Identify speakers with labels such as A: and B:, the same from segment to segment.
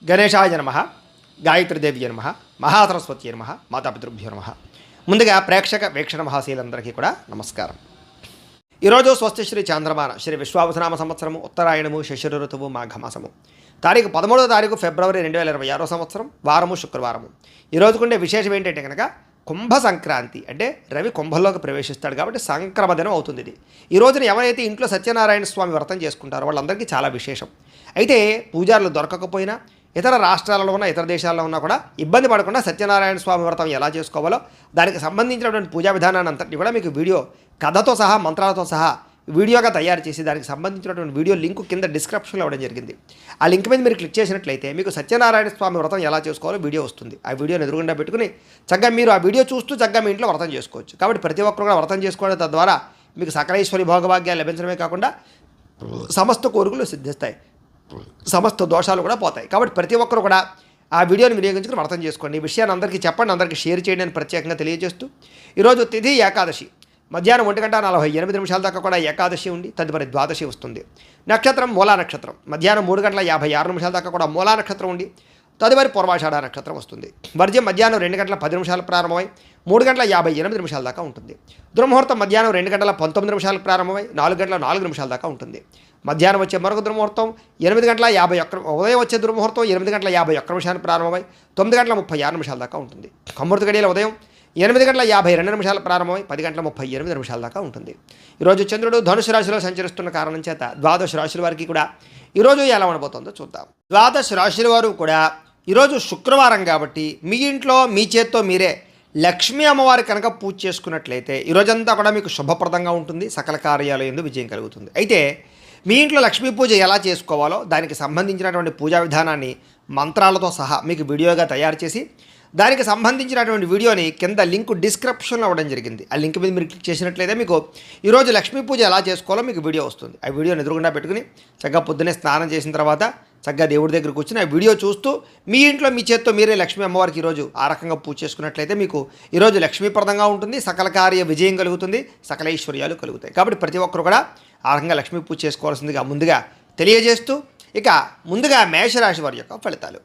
A: గణేశాయ నమః, గాయత్రీదేవి నమః, మహాసరస్వతి నమః, మాతాపితృభ్యో నమః. ముందుగా ప్రేక్షక వీక్షణ మహాశీలందరికీ కూడా నమస్కారం. ఈరోజు స్వస్తి శ్రీ చాంద్రమాన శ్రీ విశ్వావసనామ సంవత్సరము ఉత్తరాయణము శశిర ఋతువు మాఘమాసము తారీఖు 13వ తారీఖు ఫిబ్రవరి 2026 సంవత్సరం వారము శుక్రవారము. ఈరోజు ఉండే విశేషం ఏంటంటే కనుక కుంభ సంక్రాంతి, అంటే రవి కుంభంలోకి ప్రవేశిస్తాడు కాబట్టి సంక్రమ దినం అవుతుంది ఇది. ఈ రోజున ఎవరైతే ఇంట్లో సత్యనారాయణ స్వామి వ్రతం చేసుకుంటారో వాళ్ళందరికీ చాలా విశేషం. అయితే పూజారులు దొరకకపోయినా ఇతర రాష్ట్రాలలో ఉన్న ఇతర దేశాల్లో ఉన్నా కూడా ఇబ్బంది పడకుండా సత్యనారాయణ స్వామి వ్రతం ఎలా చేసుకోవాలో దానికి సంబంధించినటువంటి పూజా విధానాన్ని అంతటి కూడా మీకు వీడియో కథతో సహా మంత్రాలతో సహా వీడియోగా తయారు చేసి దానికి సంబంధించినటువంటి వీడియో లింక్ కింద డిస్క్రిప్షన్లో ఇవ్వడం జరిగింది. ఆ లింక్ మీద మీరు క్లిక్ చేసినట్లయితే మీకు సత్యనారాయణ స్వామి వ్రతం ఎలా చేసుకోవాలో వీడియో వస్తుంది. ఆ వీడియోని ఎదురుగుండా పెట్టుకుని చక్కగా మీరు ఆ వీడియో చూస్తూ చక్కగా మీ ఇంట్లో వ్రతం చేసుకోవచ్చు. కాబట్టి ప్రతి ఒక్కరు కూడా వ్రతం చేసుకోవడం తద్వారా మీకు సకలేశ్వరి భోగభాగ్యాలు లభించడమే కాకుండా సమస్త కోరికలు సిద్ధిస్తాయి, సమస్త దోషాలు కూడా పోతాయి. కాబట్టి ప్రతి ఒక్కరు కూడా ఆ వీడియోని వినియోగించుకుని వ్రతం చేసుకోండి. ఈ విషయాన్ని అందరికీ చెప్పండి, అందరికీ షేర్ చేయండి అని ప్రత్యేకంగా తెలియజేస్తూ ఈరోజు తిథి ఏకాదశి, మధ్యాహ్నం 1:48 దాకా కూడా ఏకాదశి ఉండి తదుపరి ద్వాదశి వస్తుంది. నక్షత్రం మూలా నక్షత్రం, మధ్యాహ్నం 3:56 దాకా కూడా మూలా నక్షత్రం ఉండి తదుపరి పూర్వాషాఢ నక్షత్రం వస్తుంది. వర్జ్యం మధ్యాహ్నం 2:10 ప్రారంభమై 3:58 దాకా ఉంటుంది. దుర్ముహూర్తం మధ్యాహ్నం 2:19 ప్రారంభమై 4:04 దాకా ఉంటుంది. మధ్యాహ్నం వచ్చే మరొక దుర్ముహూర్తం 8:51, ఉదయం వచ్చే దుర్ముహూర్తం 8:51 ప్రారంభమై 9:36 దాకా ఉంటుంది. అమృత గడియల ఉదయం 8:52 ప్రారంభమై 10:38 దాకా ఉంటుంది. ఈరోజు చంద్రుడు ధనుసు రాశిలో సంచరిస్తున్న కారణం చేత ద్వాదశ రాశుల వారికి కూడా ఈరోజు ఎలా ఉండబోతుందో చూద్దాం. ద్వాదశ రాశుల వారు కూడా ఈరోజు శుక్రవారం కాబట్టి మీ ఇంట్లో మీ చేత్తో మీరే లక్ష్మీ అమ్మవారి కనుక పూజ చేసుకున్నట్లయితే ఈరోజంతా కూడా మీకు శుభప్రదంగా ఉంటుంది, సకల కార్యాలయం యందు విజయం కలుగుతుంది. అయితే మీ ఇంట్లో లక్ష్మీ పూజ ఎలా చేసుకోవాలో దానికి సంబంధించినటువంటి పూజా విధానాన్ని మంత్రాలతో సహా మీకు వీడియోగా తయారు చేసి దానికి సంబంధించినటువంటి వీడియోని కింద లింక్ డిస్క్రిప్షన్లో ఇవ్వడం జరిగింది. ఆ లింక్ మీద మీరు క్లిక్ చేసినట్లయితే మీకు ఈరోజు లక్ష్మీ పూజ ఎలా చేసుకోవాలో మీకు వీడియో వస్తుంది. ఆ వీడియోని ఎదురుగుండా పెట్టుకుని చక్కగా పొద్దున్నే స్నానం చేసిన తర్వాత చక్కగా దేవుడి దగ్గర కూర్చుని ఆ వీడియో చూస్తూ మీ ఇంట్లో మీ చేత్తో మీరే లక్ష్మీ అమ్మవారికి ఈరోజు ఆ రకంగా పూజ చేసుకున్నట్లయితే మీకు ఈరోజు లక్ష్మీప్రదంగా ఉంటుంది, సకల కార్య విజయం కలుగుతుంది, సకల ఐశ్వర్యాలు కలుగుతాయి. కాబట్టి ప్రతి ఒక్కరు కూడా ఆ రకంగా లక్ష్మీ పూజ చేసుకోవాల్సిందిగా ముందుగా తెలియజేస్తూ ఇక ముందుగా మేషరాశి వారి యొక్క ఫలితాలు.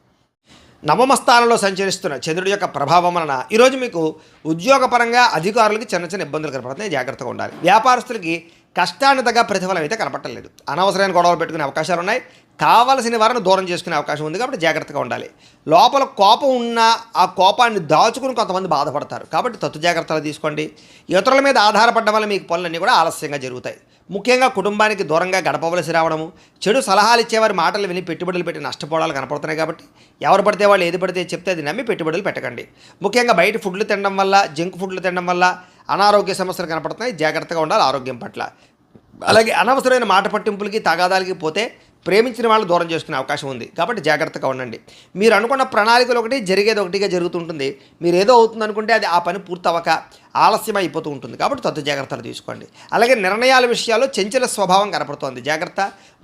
A: నవమ స్థానంలో సంచరిస్తున్న చంద్రుడి యొక్క ప్రభావం వలన ఈరోజు మీకు ఉద్యోగపరంగా అధికారులకి చిన్న చిన్న ఇబ్బందులు కనపడుతున్నాయి, జాగ్రత్తగా ఉండాలి. వ్యాపారస్తులకి కష్టాన్ని తగ్గ ప్రతిఫలం అయితే కనపడలేదు. అనవసరమైన గొడవలు పెట్టుకునే అవకాశాలు ఉన్నాయి, కావలసిన వారిని దూరం చేసుకునే అవకాశం ఉంది. కాబట్టి జాగ్రత్తగా ఉండాలి. లోపల కోపం ఉన్నా ఆ కోపాన్ని దాచుకుని కొంతమంది బాధపడతారు. కాబట్టి తత్తు జాగ్రత్తలు తీసుకోండి. ఇతరుల మీద ఆధారపడడం వల్ల మీకు పనులన్నీ కూడా ఆలస్యంగా జరుగుతాయి. ముఖ్యంగా కుటుంబానికి దూరంగా గడపవలసి రావడము, చెడు సలహాలు ఇచ్చేవారి మాటలు విని పెట్టుబడులు పెట్టి నష్టపోవడాలు కనపడుతున్నాయి. కాబట్టి ఎవరు పడితే వాళ్ళు ఏది పడితే చెప్తే అది నమ్మి పెట్టుబడులు పెట్టకండి. ముఖ్యంగా బయట ఫుడ్లు తినడం వల్ల, జంక్ ఫుడ్లు తినడం వల్ల అనారోగ్య సమస్యలు కనపడుతున్నాయి. జాగ్రత్తగా ఉండాలి ఆరోగ్యం పట్ల. అలాగే అనవసరమైన మాట పట్టింపులకి తగాదాలకి పోతే ప్రేమించిన వాళ్ళు దూరం చేసుకునే అవకాశం ఉంది. కాబట్టి జాగ్రత్తగా ఉండండి. మీరు అనుకున్న ప్రణాళికలు ఒకటి జరిగేది ఒకటిగా జరుగుతుంటుంది. మీరు ఏదో అవుతుంది అనుకుంటే అది ఆ పని పూర్తవక ఆలస్యం అయిపోతూ ఉంటుంది. కాబట్టి తత్తు జాగ్రత్తలు తీసుకోండి. అలాగే నిర్ణయాల విషయాల్లో చంచల స్వభావం కనపడుతోంది, జాగ్రత్త.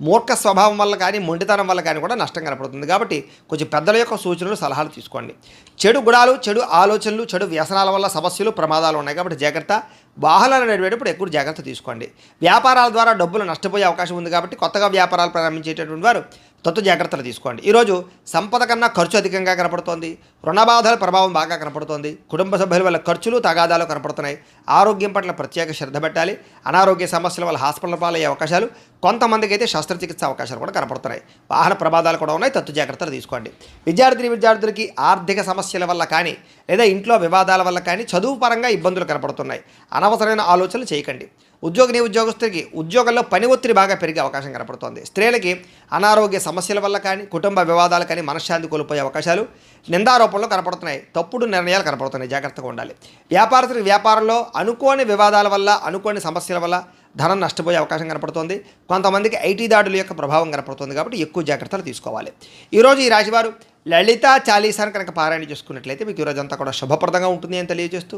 A: మూర్ఖ స్వభావం వల్ల కానీ మొండితనం వల్ల కానీ కూడా నష్టం కనపడుతుంది. కాబట్టి కొంచెం పెద్దల యొక్క సూచనలు సలహాలు తీసుకోండి. చెడు గుణాలు, చెడు ఆలోచనలు, చెడు వ్యసనాల వల్ల సమస్యలు ప్రమాదాలు ఉన్నాయి. కాబట్టి జాగ్రత్త. వాహనాలు నడిపేటప్పుడు ఎక్కువ జాగ్రత్త తీసుకోండి. వ్యాపారాల ద్వారా డబ్బులు నష్టపోయే అవకాశం ఉంది. కాబట్టి కొత్తగా వ్యాపారాలు ప్రారంభించేటటువంటి వారు తత్తు జాగ్రత్తలు తీసుకోండి. ఈరోజు సంపద కన్నా ఖర్చు అధికంగా కనపడుతోంది, రుణబాధల ప్రభావం బాగా కనపడుతోంది, కుటుంబ సభ్యుల వల్ల ఖర్చులు తగాదాలు కనపడుతున్నాయి. ఆరోగ్యం పట్ల ప్రత్యేక శ్రద్ధ పెట్టాలి. అనారోగ్య సమస్యల వల్ల హాస్పిటల్ పాలయ్యే అవకాశాలు, కొంతమందికి అయితే శస్త్రచికిత్స అవకాశాలు కూడా కనపడుతున్నాయి. వాహన ప్రమాదాలు కూడా ఉన్నాయి. తత్తు జాగ్రత్తలు తీసుకోండి. విద్యార్థులకి ఆర్థిక సమస్యల వల్ల కానీ లేదా ఇంట్లో వివాదాల వల్ల కానీ చదువు పరంగా ఇబ్బందులు కనపడుతున్నాయి. అనవసరమైన ఆలోచనలు చేయకండి. ఉద్యోగస్తులకి ఉద్యోగంలో పని ఒత్తిడి బాగా పెరిగే అవకాశం కనపడుతోంది. స్త్రీలకి అనారోగ్య సమస్యల వల్ల కానీ కుటుంబ వివాదాలు కానీ మనశ్శాంతి కోల్పోయే అవకాశాలు, నిందారోపణలు కనపడుతున్నాయి. తప్పుడు నిర్ణయాలు కనపడుతున్నాయి. జాగ్రత్తగా ఉండాలి. వ్యాపారస్తులకి వ్యాపారంలో అనుకోని వివాదాల వల్ల, అనుకోని సమస్యల వల్ల ధనం నష్టపోయే అవకాశం కనపడుతోంది. కొంతమందికి ఐటీ దాడుల యొక్క ప్రభావం కనపడుతుంది. కాబట్టి ఎక్కువ జాగ్రత్తలు తీసుకోవాలి. ఈరోజు ఈ రాశివారు లలితా చాలీసాను కనుక పారాయణ చేసుకున్నట్లయితే మీకు ఈరోజంతా కూడా శుభప్రదంగా ఉంటుంది అని తెలియజేస్తూ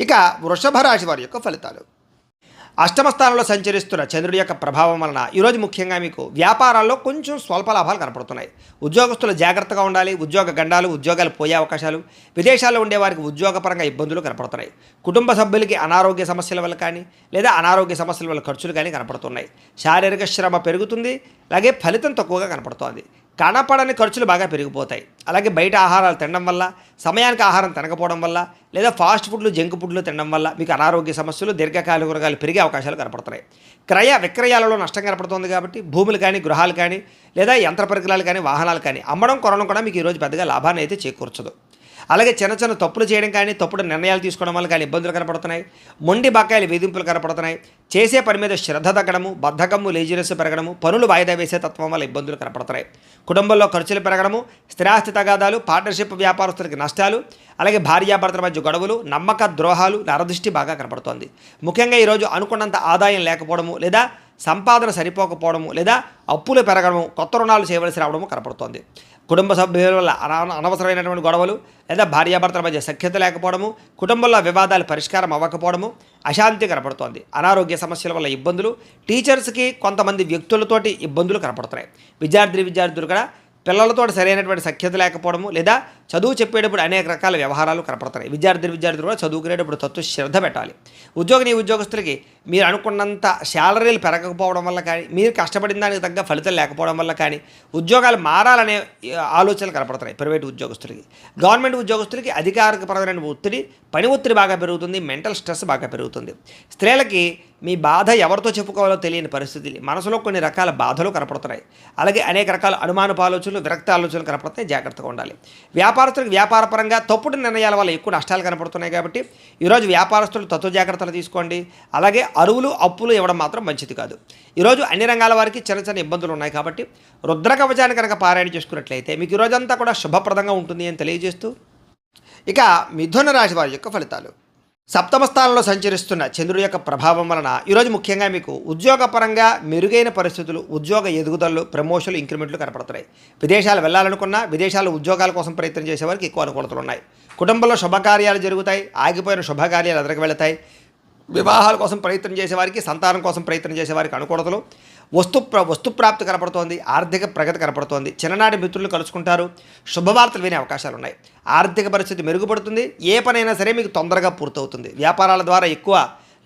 A: ఇక వృషభ రాశి వారి యొక్క ఫలితాలు. అష్టమ స్థానంలో సంచరిస్తున్న చంద్రుడి యొక్క ప్రభావం వలన ఈరోజు ముఖ్యంగా మీకు వ్యాపారాల్లో కొంచెం స్వల్ప లాభాలు కనపడుతున్నాయి. ఉద్యోగస్తులు జాగ్రత్తగా ఉండాలి. ఉద్యోగ గండాలు, ఉద్యోగాలు పోయే అవకాశాలు, విదేశాల్లో ఉండేవారికి ఉద్యోగపరంగా ఇబ్బందులు కనపడుతున్నాయి. కుటుంబ సభ్యులకి అనారోగ్య సమస్యల వల్ల కానీ లేదా అనారోగ్య సమస్యల వల్ల ఖర్చులు కానీ కనపడుతున్నాయి. శారీరక శ్రమ పెరుగుతుంది. అలాగే ఫలితం తక్కువగా కనపడుతోంది. కనపడని ఖర్చులు బాగా పెరిగిపోతాయి. అలాగే బయట ఆహారాలు తినడం వల్ల, సమయానికి ఆహారం తినకపోవడం వల్ల, లేదా ఫాస్ట్ ఫుడ్లు జంక్ ఫుడ్లు తినడం వల్ల మీకు అనారోగ్య సమస్యలు, దీర్ఘకాలిక రోగాలు పెరిగే అవకాశాలు కనపడుతున్నాయి. క్రయ విక్రయాలలో నష్టం కనపడుతుంది కాబట్టి భూములు కానీ, గృహాలు కానీ, లేదా యంత్ర పరికరాలు కానీ, వాహనాలు కానీ అమ్మడం కొనడం కూడా మీకు ఈరోజు పెద్దగా లాభాన్ని అయితే చేకూర్చదు. అలాగే చిన్న చిన్న తప్పులు చేయడం కానీ, తప్పుడు నిర్ణయాలు తీసుకోవడం వల్ల కానీ ఇబ్బందులు కనపడుతున్నాయి. మొండి బకాయిల వేధింపులు కనపడుతున్నాయి. చేసే పని మీద శ్రద్ధ తగ్గడము, బద్ధకము, లేజినెస్ పెరగడము, పనులు వాయిదా వేసే తత్వం వల్ల ఇబ్బందులు కనపడుతున్నాయి. కుటుంబంలో ఖర్చులు పెరగడము, స్థిరాస్తి తగాదాలు, పార్ట్నర్షిప్ వ్యాపారస్తులకి నష్టాలు, అలాగే భార్యాభర్తల మధ్య గొడవలు, నమ్మక ద్రోహాలు, నరదృష్టి బాగా కనపడుతోంది. ముఖ్యంగా ఈరోజు అనుకున్నంత ఆదాయం లేకపోవడము, లేదా సంపాదన సరిపోకపోవడము, లేదా అప్పులు పెరగడము, కొత్త రుణాలు చేయవలసి రావడము కనపడుతోంది. కుటుంబ సభ్యుల వల్ల అనవసరమైనటువంటి గొడవలు, లేదా భార్యాభర్తల మధ్య సఖ్యత లేకపోవడము, కుటుంబంలో వివాదాలు పరిష్కారం అవ్వకపోవడము, అశాంతి కనపడుతోంది. అనారోగ్య సమస్యల వల్ల ఇబ్బందులు, టీచర్స్కి కొంతమంది వ్యక్తులతోటి ఇబ్బందులు కనపడుతున్నాయి. విద్యార్థులు కూడా పిల్లలతో సరైనటువంటి సఖ్యత లేకపోవడము, లేదా చదువు చెప్పేటప్పుడు అనేక రకాల వ్యవహారాలు కనపడుతున్నాయి. విద్యార్థులు కూడా చదువుకునేటప్పుడు తత్వ శ్రద్ధ పెట్టాలి. ఉద్యోగస్తులకి మీరు అనుకున్నంత శాలరీలు పెరగకపోవడం వల్ల కానీ, మీరు కష్టపడిన దానికి తగ్గ ఫలితం లేకపోవడం వల్ల కానీ ఉద్యోగాలు మారాలనే ఆలోచనలు కనపడుతున్నాయి. ప్రైవేట్ ఉద్యోగస్తులకి, గవర్నమెంట్ ఉద్యోగస్తులకి అధికారికపరమైన ఒత్తిడి, పని ఒత్తిడి బాగా పెరుగుతుంది. మెంటల్ స్ట్రెస్ బాగా పెరుగుతుంది. స్త్రీలకి మీ బాధ ఎవరితో చెప్పుకోవాలో తెలియని పరిస్థితి, మనసులో కొన్ని రకాల బాధలు కనపడుతున్నాయి. అలాగే అనేక రకాల అనుమానపు ఆలోచనలు, విరక్త ఆలోచనలు కనపడుతున్నాయి. జాగ్రత్తగా ఉండాలి. వ్యాపారస్తులకు వ్యాపారపరంగా తప్పుడు నిర్ణయాల వల్ల ఎక్కువ నష్టాలు కనపడుతున్నాయి కాబట్టి ఈరోజు వ్యాపారస్తులు తత్వ జాగ్రత్తలు తీసుకోండి. అలాగే అరువులు, అప్పులు ఇవ్వడం మాత్రం మంచిది కాదు. ఈరోజు అన్ని రంగాల వారికి చిన్న చిన్న ఇబ్బందులు ఉన్నాయి కాబట్టి రుద్ర కవచాన్ని కనుక పారాయణ చేసుకున్నట్లయితే మీకు ఈరోజంతా కూడా శుభప్రదంగా ఉంటుంది అని తెలియజేస్తూ, ఇక మిథున రాశి వారి యొక్క ఫలితాలు. సప్తమ స్థానంలో సంచరిస్తున్న చంద్రుడి యొక్క ప్రభావం వలన ఈరోజు ముఖ్యంగా మీకు ఉద్యోగపరంగా మెరుగైన పరిస్థితులు, ఉద్యోగ ఎదుగుదలలు, ప్రమోషన్లు, ఇంక్రిమెంట్లు కనపడుతున్నాయి. విదేశాలు వెళ్ళాలనుకున్నా, విదేశాల్లో ఉద్యోగాల కోసం ప్రయత్నం చేసేవారికి ఎక్కువ అనుకూలతలు ఉన్నాయి. కుటుంబంలో శుభకార్యాలు జరుగుతాయి. ఆగిపోయిన శుభకార్యాలు ఎదురుకు వెళతాయి. వివాహాల కోసం ప్రయత్నం చేసేవారికి, సంతానం కోసం ప్రయత్నం చేసేవారికి అనుకూలతలు, వస్తుప్రాప్తి కనపడుతోంది. ఆర్థిక ప్రగతి కనపడుతోంది. చిన్ననాటి మిత్రులు కలుసుకుంటారు. శుభవార్తలు వినే అవకాశాలు ఉన్నాయి. ఆర్థిక పరిస్థితి మెరుగుపడుతుంది. ఏ పనైనా సరే మీకు తొందరగా పూర్తవుతుంది. వ్యాపారాల ద్వారా ఎక్కువ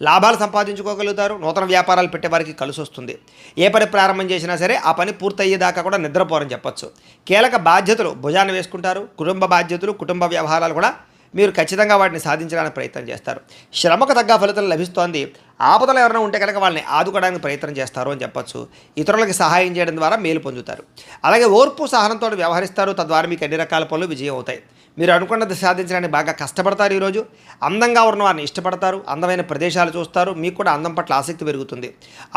A: లాభాలు సంపాదించుకోగలుగుతారు. నూతన వ్యాపారాలు పెట్టేవారికి కలిసి వస్తుంది. ఏ పని ప్రారంభం చేసినా సరే ఆ పని పూర్తయ్యేదాకా కూడా నిద్రపోరని చెప్పొచ్చు. కీలక బాధ్యతలు భుజాన్ని వేసుకుంటారు. కుటుంబ బాధ్యతలు, కుటుంబ వ్యవహారాలు కూడా మీరు ఖచ్చితంగా వాటిని సాధించడానికి ప్రయత్నం చేస్తారు. శ్రమకు తగ్గ ఫలితం లభిస్తోంది. ఆపదలు ఎవరైనా ఉంటే కనుక వాళ్ళని ఆదుకోవడానికి ప్రయత్నం చేస్తారు అని చెప్పొచ్చు. ఇతరులకు సహాయం చేయడం ద్వారా మేలు పొందుతారు. అలాగే ఓర్పు, సహనంతో వ్యవహరిస్తారు. తద్వారా మీకు అన్ని రకాల పనులు విజయం అవుతాయి. మీరు అనుకున్నది సాధించడానికి బాగా కష్టపడతారు. ఈరోజు అందంగా ఉన్న వారిని ఇష్టపడతారు. అందమైన ప్రదేశాలు చూస్తారు. మీకు కూడా అందం పట్ల ఆసక్తి పెరుగుతుంది.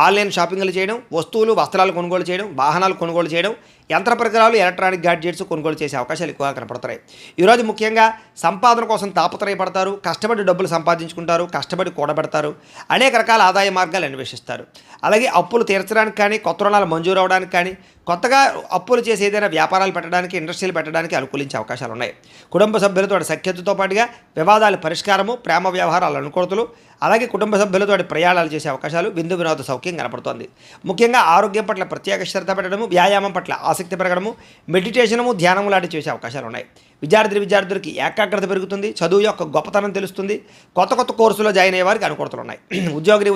A: ఆన్లైన్ షాపింగ్లు చేయడం, వస్తువులు, వస్త్రాలు కొనుగోలు చేయడం, వాహనాలు కొనుగోలు చేయడం, యంత్ర పరికరాలు, ఎలక్ట్రానిక్ గ్యాడ్జెట్స్ కొనుగోలు చేసే అవకాశాలు ఎక్కువగా కనపడుతున్నాయి. ఈరోజు ముఖ్యంగా సంపాదన కోసం తాపత్రయపడతారు. కష్టపడి డబ్బులు సంపాదించుకుంటారు. కష్టపడి కూడబెడతారు. అనేక రకాల ఆదాయ మార్గాలు అన్వేషిస్తారు. అలాగే అప్పులు తీర్చడానికి కానీ, కొత్త రుణాలు మంజూరు అవడానికి కానీ, కొత్తగా అప్పులు చేసి ఏదైనా వ్యాపారాలు పెట్టడానికి, ఇండస్ట్రీలు పెట్టడానికి అనుకూలించే అవకాశాలు ఉన్నాయి. కుటుంబ సభ్యులతో సఖ్యతతో పాటుగా వివాదాల పరిష్కారము, ప్రేమ వ్యవహారాలు అనుకూలతలు, అలాగే కుటుంబ సభ్యులతో ప్రయాణాలు చేసే అవకాశాలు, విందు వినోద సౌఖ్యం కనపడుతోంది. ముఖ్యంగా ఆరోగ్యం పట్ల ప్రత్యేక శ్రద్ధ పెట్టడము, వ్యాయామం పట్ల ఆసక్తి పెరగడము, మెడిటేషనము, ధ్యానము లాంటి చేసే అవకాశాలు ఉన్నాయి. విద్యార్థులకి ఏకాగ్రత పెరుగుతుంది. చదువు యొక్క గొప్పతనం తెలుస్తుంది. కొత్త కోర్సులో జాయిన్ అయ్యే వారికి అనుకూలతలు ఉన్నాయి.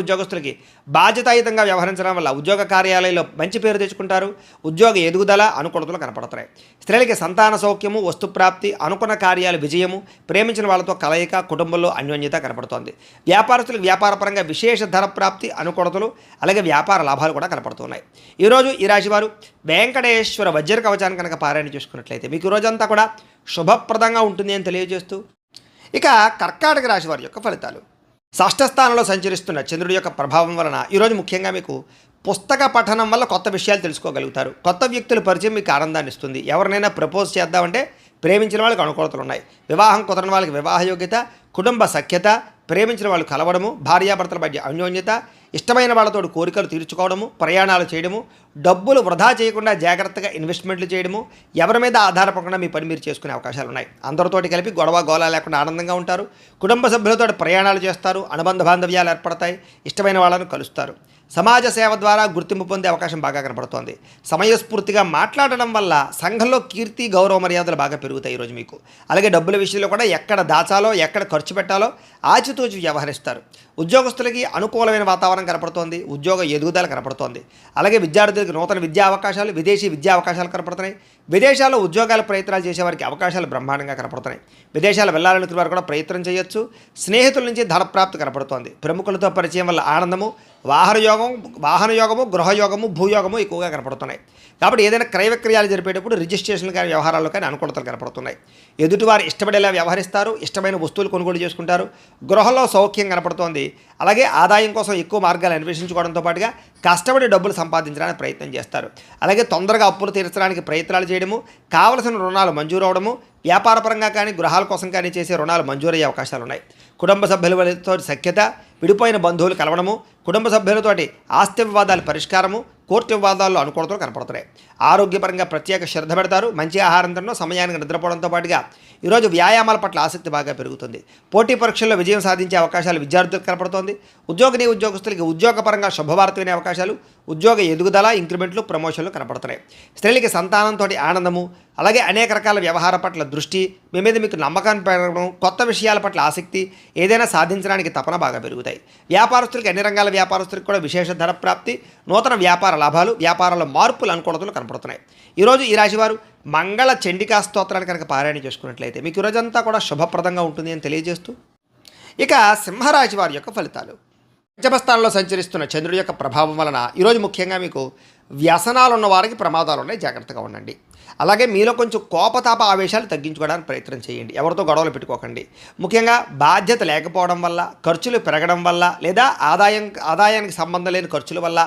A: ఉద్యోగస్తులకి బాధ్యతాయుతంగా వ్యవహరించడం వల్ల ఉద్యోగ కార్యాలయంలో మంచి పేరు తెచ్చుకుంటారు. ఉద్యోగ ఎదుగుదల, అనుకూలతలు కనపడుతున్నాయి. స్త్రీలకి సంతాన సౌఖ్యము, వస్తుప్రాప్తి, అనుకున్న కార్యాలు విజయము, ప్రేమించిన వాళ్ళతో కలయిక, కుటుంబంలో అన్యోన్యత కనపడుతోంది. వ్యాపారస్తులకు వ్యాపారపరంగా విశేష ధర ప్రాప్తి, అనుకూలతలు, అలాగే వ్యాపార లాభాలు కూడా కనపడుతున్నాయి. ఈరోజు ఈ రాశివారు వెంకటేశ్వర వజ్ర కవచాన్ని కనుక పారాయణ చేసుకున్నట్లయితే మీకు ఈరోజంతా కూడా శుభప్రదంగా ఉంటుంది అని తెలియజేస్తూ, ఇక కర్కాటక రాశి వారి యొక్క ఫలితాలు. షష్ఠ స్థానంలో సంచరిస్తున్న చంద్రుడి యొక్క ప్రభావం వలన ఈరోజు ముఖ్యంగా మీకు పుస్తక పఠనం వల్ల కొత్త విషయాలు తెలుసుకోగలుగుతారు. కొత్త వ్యక్తుల పరిచయం మీకు ఆనందాన్ని ఇస్తుంది. ఎవరినైనా ప్రపోజ్ చేద్దామంటే ప్రేమించిన వాళ్ళకి అనుకూలతలు ఉన్నాయి. వివాహం కుదరని వాళ్ళకి వివాహ యోగ్యత, కుటుంబ సఖ్యత, ప్రేమించిన వాళ్ళు కలవడము, భార్యాభర్తల మధ్య అన్యోన్యత, ఇష్టమైన వాళ్ళతో కోరికలు తీర్చుకోవడము, ప్రయాణాలు చేయడము, డబ్బులు వృధా చేయకుండా జాగ్రత్తగా ఇన్వెస్ట్మెంట్లు చేయడము, ఎవరి మీద ఆధారపడకుండా మీ పని మీరు చేసుకునే అవకాశాలు ఉన్నాయి. అందరితోటి కలిపి గొడవ గోళ లేకుండా ఆనందంగా ఉంటారు. కుటుంబ సభ్యులతో ప్రయాణాలు చేస్తారు. అనుబంధ బాంధవ్యాలు ఏర్పడతాయి. ఇష్టమైన వాళ్ళను కలుస్తారు. సమాజ సేవ ద్వారా గుర్తింపు పొందే అవకాశం బాగా కనపడుతోంది. సమయస్ఫూర్తిగా మాట్లాడడం వల్ల సంఘంలో కీర్తి గౌరవ మర్యాదలు బాగా పెరుగుతాయి ఈరోజు మీకు. అలాగే డబ్బుల విషయంలో కూడా ఎక్కడ దాచాలో ఎక్కడ ఖర్చు పెట్టాలో ఆచితూచి వ్యవహరిస్తారు. ఉద్యోగస్తులకి అనుకూలమైన వాతావరణం కనపడుతోంది. ఉద్యోగ ఎదుగుదల కనపడుతోంది. అలాగే విద్యార్థులకి నూతన విద్యా అవకాశాలు, విదేశీ విద్యా అవకాశాలు కనపడుతున్నాయి. విదేశాల్లో ఉద్యోగాల ప్రయత్నాలు చేసేవారికి అవకాశాలు బ్రహ్మాండంగా కనపడుతున్నాయి. విదేశాలు వెళ్ళాలనుకునే వారు కూడా ప్రయత్నం చేయొచ్చు. స్నేహితుల నుంచి ధనప్రాప్తి కనపడుతోంది. ప్రముఖులతో పరిచయం వల్ల ఆనందము, వాహన యోగము, గృహయోగము, భూయోగము ఎక్కువగా కనపడుతున్నాయి. కాబట్టి ఏదైనా క్రయ విక్రయాలు జరిపేటప్పుడు రిజిస్ట్రేషన్లు కానీ వ్యవహారాల్లో కానీ అనుకూలతలు కనపడుతున్నాయి. ఎదుటివారు ఇష్టపడేలా వ్యవహరిస్తారు. ఇష్టమైన వస్తువులు కొనుగోలు చేసుకుంటారు. గృహంలో సౌఖ్యం కనపడుతోంది. అలాగే ఆదాయం కోసం ఎక్కువ మార్గాలు అన్వేషించుకోవడంతో పాటుగా కష్టపడి డబ్బులు సంపాదించడానికి ప్రయత్నం చేస్తారు. అలాగే తొందరగా అప్పులు తీర్చడానికి ప్రయత్నాలు చేయడము, కావలసిన రుణాలు మంజూరు అవడము, వ్యాపారపరంగా కానీ గృహాల కోసం కానీ చేసే రుణాలు మంజూరయ్యే అవకాశాలు ఉన్నాయి. కుటుంబ సభ్యులతో సఖ్యత, విడిపోయిన బంధువులు కలవడము, కుటుంబ సభ్యులతోటి ఆస్తి వివాదాల పరిష్కారము, కోర్టు వివాదాల్లో అనుకూలతలు కనపడుతున్నాయి. ఆరోగ్యపరంగా ప్రత్యేక శ్రద్ధ పెడతారు. మంచి ఆహారం తినడం, సమయానికి నిద్రపోవడంతో పాటుగా ఈరోజు వ్యాయామాల పట్ల ఆసక్తి బాగా పెరుగుతుంది. పోటీ పరీక్షల్లో విజయం సాధించే అవకాశాలు విద్యార్థులకు కనపడుతోంది. ఉద్యోగస్తులకి ఉద్యోగపరంగా శుభవార్త వినే అవకాశాలు, ఉద్యోగ ఎదుగుదల, ఇంక్రిమెంట్లు, ప్రమోషన్లు కనపడుతున్నాయి. స్త్రీలకి సంతానంతో ఆనందము, అలాగే అనేక రకాల వ్యవహార పట్ల దృష్టి, మీ మీద మీకు నమ్మకాన్ని పెరగడం, కొత్త విషయాల పట్ల ఆసక్తి, ఏదైనా సాధించడానికి తపన బాగా పెరుగుతాయి. వ్యాపారస్తులకి అన్ని రంగాల వ్యాపారస్తులకు కూడా విశేష ధన ప్రాప్తి, నూతన వ్యాపార లాభాలు, వ్యాపారాల మార్పులు, అనుకూలతలు కనపడుతున్నాయి. ఈరోజు ఈ రాశివారు మంగళ చండికా స్తోత్రాన్ని కనుక పారాయణ చేసుకున్నట్లయితే మీకు ఈరోజంతా కూడా శుభప్రదంగా ఉంటుంది అని తెలియజేస్తూ, ఇక సింహరాశి వారి యొక్క ఫలితాలు. పంచమస్థానంలో సంచరిస్తున్న చంద్రుడి యొక్క ప్రభావం వలన ఈరోజు ముఖ్యంగా మీకు వ్యసనాలు ఉన్న వారికి ప్రమాదాలు ఉన్నాయి, జాగ్రత్తగా ఉండండి. అలాగే మీలో కొంచెం కోపతాప ఆవేశాలు తగ్గించుకోవడానికి ప్రయత్నం చేయండి. ఎవరితో గొడవలు పెట్టుకోకండి. ముఖ్యంగా బాధ్యత లేకపోవడం వల్ల, ఖర్చులు పెరగడం వల్ల, లేదా ఆదాయానికి సంబంధం లేని ఖర్చుల వల్ల,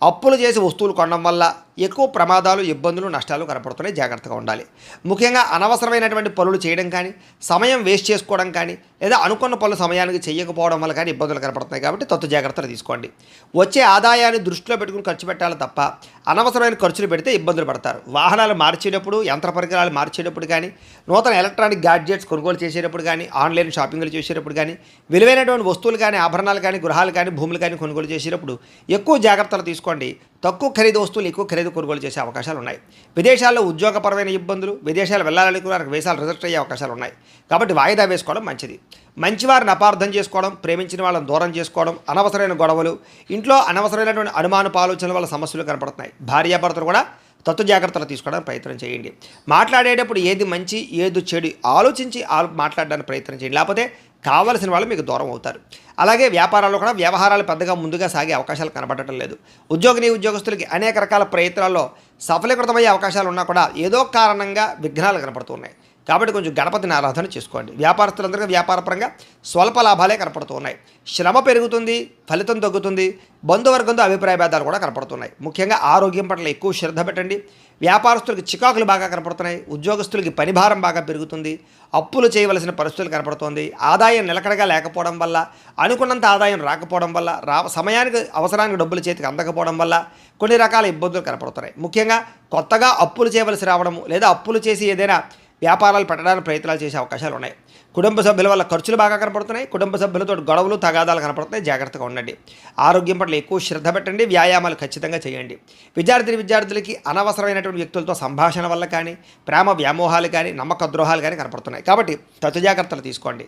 A: అప్పులు చేసి వస్తువులు కొనడం వల్ల ఎక్కువ ప్రమాదాలు, ఇబ్బందులు, నష్టాలు కనపడుతున్నాయి. జాగ్రత్తగా ఉండాలి. ముఖ్యంగా అనవసరమైనటువంటి పనులు చేయడం కానీ, సమయం వేస్ట్ చేసుకోవడం కానీ, లేదా అనుకున్న పనులు సమయానికి చేయకపోవడం వల్ల కానీ ఇబ్బందులు కనపడుతున్నాయి. కాబట్టి జాగ్రత్తలు తీసుకోండి. వచ్చే ఆదాయాన్ని దృష్టిలో పెట్టుకుని ఖర్చు పెట్టాలి తప్ప అనవసరమైన ఖర్చులు పెడితే ఇబ్బందులు పడతారు. వాహనాలు మార్చేటప్పుడు, యంత్ర పరికరాలు మార్చేటప్పుడు కానీ, నూతన ఎలక్ట్రానిక్ గ్యాడ్జెట్స్ కొనుగోలు చేసేటప్పుడు కానీ, ఆన్లైన్ షాపింగ్లు చేసేటప్పుడు కానీ, విలువైనటువంటి వస్తువులు కానీ, ఆభరణాలు కానీ, గృహాలు కానీ, భూములు కానీ కొనుగోలు చేసేటప్పుడు ఎక్కువ జాగ్రత్తలు తీసుకోండి. తక్కువ ఖరీదు వస్తువులు ఎక్కువ ఖరీదు కొనుగోలు చేసే అవకాశాలు ఉన్నాయి. విదేశాల్లో ఉద్యోగపరమైన ఇబ్బందులు, విదేశాలు వెళ్ళాలనుకున్న వీసాలు రిజెక్ట్ అయ్యే అవకాశాలు ఉన్నాయి. కాబట్టి వాయిదా వేసుకోవడం మంచిది. మంచివారిని అపార్థం చేసుకోవడం, ప్రేమించిన వాళ్ళని దూరం చేసుకోవడం, అనవసరమైన గొడవలు, ఇంట్లో అనవసరమైనటువంటి అనుమానపు ఆలోచనల వల్ల సమస్యలు కనపడుతున్నాయి. భార్యాభర్తలు కూడా జాగ్రత్తలు తీసుకోవడానికి ప్రయత్నం చేయండి. మాట్లాడేటప్పుడు ఏది మంచి ఏది చెడు ఆలోచించి మాట్లాడడానికి ప్రయత్నం చేయండి. లేకపోతే కావలసిన వాళ్ళు మీకు దూరం అవుతారు. అలాగే వ్యాపారాల్లో కూడా వ్యవహారాలు పెద్దగా ముందుగా సాగే అవకాశాలు కనబడటం లేదు. ఉద్యోగస్తులకి అనేక రకాల ప్రయత్నాల్లో సఫలీకృతమయ్యే అవకాశాలు ఉన్నా కూడా ఏదో కారణంగా విఘ్నాలు కనపడుతున్నాయి. కాబట్టి కొంచెం గణపతిని ఆరాధన చేసుకోండి. వ్యాపారస్తులందరికీ వ్యాపారపరంగా స్వల్ప లాభాలే కనపడుతూ ఉన్నాయి. శ్రమ పెరుగుతుంది, ఫలితం తగ్గుతుంది. బంధువర్గంతో అభిప్రాయ భేదాలు కూడా కనపడుతున్నాయి. ముఖ్యంగా ఆరోగ్యం పట్ల ఎక్కువ శ్రద్ధ పెట్టండి. వ్యాపారస్తులకి చికాకులు బాగా కనపడుతున్నాయి. ఉద్యోగస్తులకి పనిభారం బాగా పెరుగుతుంది. అప్పులు చేయవలసిన పరిస్థితులు కనపడుతోంది. ఆదాయం నిలకడగా లేకపోవడం వల్ల, అనుకున్నంత ఆదాయం రాకపోవడం వల్ల, సమయానికి అవసరానికి డబ్బులు చేతికి అందకపోవడం వల్ల కొన్ని రకాల ఇబ్బందులు కనపడుతున్నాయి. ముఖ్యంగా కొత్తగా అప్పులు చేయవలసి రావడము, లేదా అప్పులు చేసి ఏదైనా వ్యాపారాలు పెట్టడానికి ప్రయత్నాలు చేసే అవకాశాలు ఉన్నాయి. కుటుంబ సభ్యుల వల్ల ఖర్చులు బాగా కనపడుతున్నాయి. కుటుంబ సభ్యులతో గొడవలు, తగాదాలు కనపడుతున్నాయి. జాగ్రత్తగా ఉండండి. ఆరోగ్యం పట్ల ఎక్కువ శ్రద్ధ పెట్టండి. వ్యాయామాలు ఖచ్చితంగా చేయండి. విద్యార్థులకి అనవసరమైనటువంటి వ్యక్తులతో సంభాషణ వల్ల కానీ, ప్రేమ వ్యామోహాలు కానీ, నమ్మక ద్రోహాలు కానీ కనపడుతున్నాయి. కాబట్టి జాగ్రత్తలు తీసుకోండి.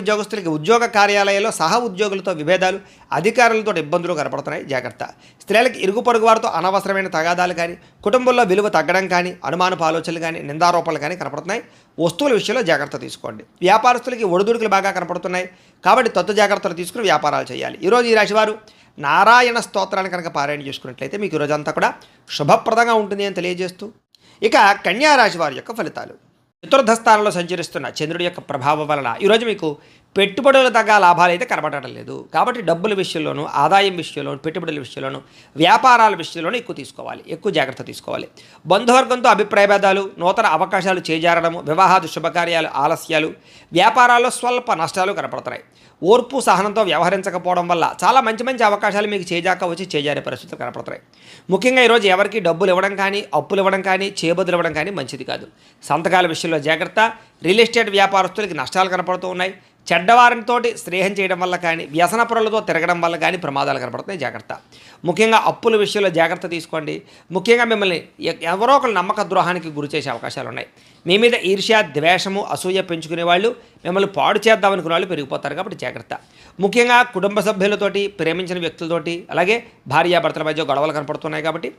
A: ఉద్యోగస్తులకి ఉద్యోగ కార్యాలయాల్లో సహ ఉద్యోగులతో విభేదాలు, అధికారులతో ఇబ్బందులు కనపడుతున్నాయి. జాగ్రత్త. స్త్రీలకి ఇరుగు పొరుగు వారితో అనవసరమైన తగాదాలు కానీ, కుటుంబంలో విలువ తగ్గడం కానీ, అనుమానపు ఆలోచనలు కానీ, నిందారోపణలు కానీ కనపడుతున్నాయి. వస్తువుల విషయంలో జాగ్రత్త తీసుకోండి. వ్యాపారస్తులకి ఒడిదుడుకులు బాగా కనపడుతున్నాయి. కాబట్టి జాగ్రత్తలు తీసుకుని వ్యాపారాలు చేయాలి. ఈరోజు ఈ రాశివారు నారాయణ స్తోత్రాన్ని కనుక పారాయణ చేసుకున్నట్లయితే మీకు ఈరోజంతా కూడా శుభప్రదంగా ఉంటుంది అని తెలియజేస్తూ, ఇక కన్యా రాశి వారి యొక్క ఫలితాలు. చతుర్థ స్థానంలో సంచరిస్తున్న చంద్రుడి యొక్క ప్రభావం వలన ఈరోజు మీకు పెట్టుబడులు తగ్గ లాభాలు అయితే కనబడటం లేదు. కాబట్టి డబ్బుల విషయంలోనూ, ఆదాయం విషయంలోనూ, పెట్టుబడుల విషయంలోనూ, వ్యాపారాల విషయంలోనూ ఎక్కువ తీసుకోవాలి. ఎక్కువ జాగ్రత్త తీసుకోవాలి. బంధువర్గంతో అభిప్రాయ భేదాలు, నూతన అవకాశాలు చేజారడము, వివాహాది శుభకార్యాలు ఆలస్యాలు, వ్యాపారాల్లో స్వల్ప నష్టాలు కనపడుతున్నాయి. ఓర్పు సహనంతో వ్యవహరించకపోవడం వల్ల చాలా మంచి అవకాశాలు మీకు చేజారే పరిస్థితులు కనపడుతున్నాయి. ముఖ్యంగా ఈరోజు ఎవరికి డబ్బులు ఇవ్వడం కానీ, అప్పులు ఇవ్వడం కానీ, చేబదులు ఇవ్వడం కానీ మంచిది కాదు. సంతకాల విషయంలో జాగ్రత్త. రియల్ ఎస్టేట్ వ్యాపారస్తులకి నష్టాలు కనపడుతూ ఉన్నాయి. చెడ్డవారితోటి స్నేహం చేయడం వల్ల కానీ వ్యసన పరులతో తిరగడం వల్ల కానీ ప్రమాదాలు కనపడుతున్నాయి, జాగ్రత్త. ముఖ్యంగా అప్పుల విషయంలో జాగ్రత్త తీసుకోండి. ముఖ్యంగా మిమ్మల్ని ఎవరో ఒకరు నమ్మక ద్రోహానికి గురి చేసే అవకాశాలు ఉన్నాయి. మీ మీద ఈర్ష్య, ద్వేషము, అసూయ పెంచుకునే వాళ్ళు, మిమ్మల్ని పాడు చేద్దామనుకునే వాళ్ళు పెరిగిపోతారు, కాబట్టి జాగ్రత్త. ముఖ్యంగా కుటుంబ సభ్యులతోటి, ప్రేమించిన వ్యక్తులతోటి, అలాగే భార్యాభర్తల మధ్య గొడవలు కనపడుతున్నాయి, కాబట్టి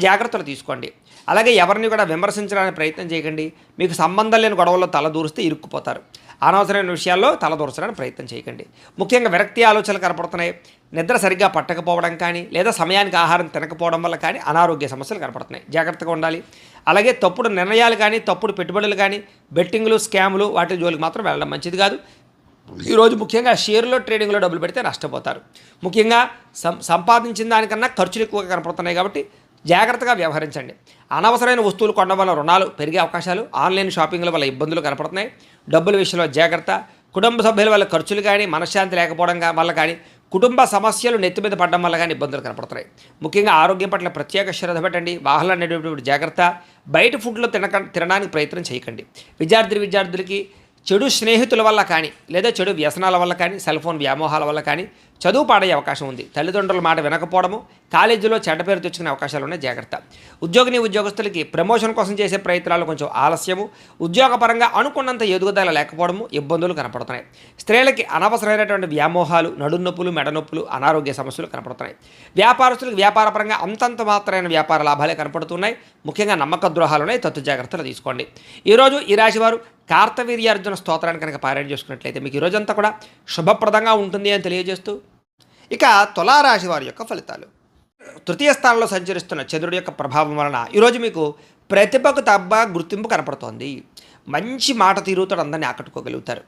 A: జాగ్రత్తలు తీసుకోండి. అలాగే ఎవరిని కూడా విమర్శించడానికి ప్రయత్నం చేయకండి. మీకు సంబంధం లేని గొడవల్లో తలదూరిస్తే ఇరుక్కుపోతారు. అనవసరమైన విషయాల్లో తలదూర్చడానికి ప్రయత్నం చేయకండి. ముఖ్యంగా విరక్తి ఆలోచనలు కనపడుతున్నాయి. నిద్ర సరిగ్గా పట్టకపోవడం కానీ, లేదా సమయానికి ఆహారం తినకపోవడం వల్ల కానీ అనారోగ్య సమస్యలు కనపడుతున్నాయి, జాగ్రత్తగా ఉండాలి. అలాగే తప్పుడు నిర్ణయాలు కానీ, తప్పుడు పెట్టుబడులు కానీ, బెట్టింగ్లు, స్కాములు వాటి జోలికి మాత్రం వెళ్ళడం మంచిది కాదు. ఈరోజు ముఖ్యంగా షేర్లో, ట్రేడింగ్లో డబ్బులు పెడితే నష్టపోతారు. ముఖ్యంగా సంపాదించిన దానికన్నా ఖర్చులు ఎక్కువగా కనపడుతున్నాయి, కాబట్టి జాగ్రత్తగా వ్యవహరించండి. అనవసరమైన వస్తువులు కొనడం వల్ల రుణాలు పెరిగే అవకాశాలు, ఆన్లైన్ షాపింగ్ల వల్ల ఇబ్బందులు కనపడుతున్నాయి. డబ్బుల విషయంలో జాగ్రత్త. కుటుంబ సభ్యుల వల్ల ఖర్చులు కానీ, మనశ్శాంతి లేకపోవడం వల్ల కానీ, కుటుంబ సమస్యలు నెత్తి మీద పడడం వల్ల కానీ ఇబ్బందులు కనపడుతున్నాయి. ముఖ్యంగా ఆరోగ్యం పట్ల ప్రత్యేక శ్రద్ధ పెట్టండి. వాహనాలు నడిపేటప్పుడు జాగ్రత్త. బయట ఫుడ్లో తినడానికి ప్రయత్నం చేయకండి. విద్యార్థులకి చెడు స్నేహితుల వల్ల కానీ, లేదా చెడు వ్యసనాల వల్ల కానీ, సెల్ ఫోన్ వ్యామోహాల వల్ల కానీ చదువు పాడే అవకాశం ఉంది. తల్లిదండ్రుల మాట వినకపోవడము, కాలేజీలో చెడ్డ పేరు తెచ్చుకునే అవకాశాలు ఉన్నాయి, జాగ్రత్త. ఉద్యోగస్తులకి ప్రమోషన్ కోసం చేసే ప్రయత్నాలు కొంచెం ఆలస్యము, ఉద్యోగపరంగా అనుకున్నంత ఎదుగుదల లేకపోవడము, ఇబ్బందులు కనపడుతున్నాయి. స్త్రీలకి అనవసరమైనటువంటి వ్యామోహాలు, నడునొప్పులు, మెడనొప్పులు, అనారోగ్య సమస్యలు కనపడుతున్నాయి. వ్యాపారస్తులకు వ్యాపారపరంగా అంతంత మాత్రమైన వ్యాపార లాభాలే కనపడుతున్నాయి. ముఖ్యంగా నమ్మక ద్రోహాలు ఉన్నాయి, జాగ్రత్తలు తీసుకోండి. ఈరోజు ఈ రాశివారు కార్తవీర్యార్జున స్తోత్రాన్ని కనుక పారాయణ చేసుకున్నట్లయితే మీకు ఈరోజంతా కూడా శుభప్రదంగా ఉంటుంది అని తెలియజేస్తూ, ఇక తులారాశి వారి యొక్క ఫలితాలు. తృతీయ స్థానంలో సంచరిస్తున్న చంద్రుడి యొక్క ప్రభావం వలన ఈరోజు మీకు ప్రతిభకు గుర్తింపు కనపడుతోంది. మంచి మాట తీరుతో అందరినీ ఆకట్టుకోగలుగుతారు.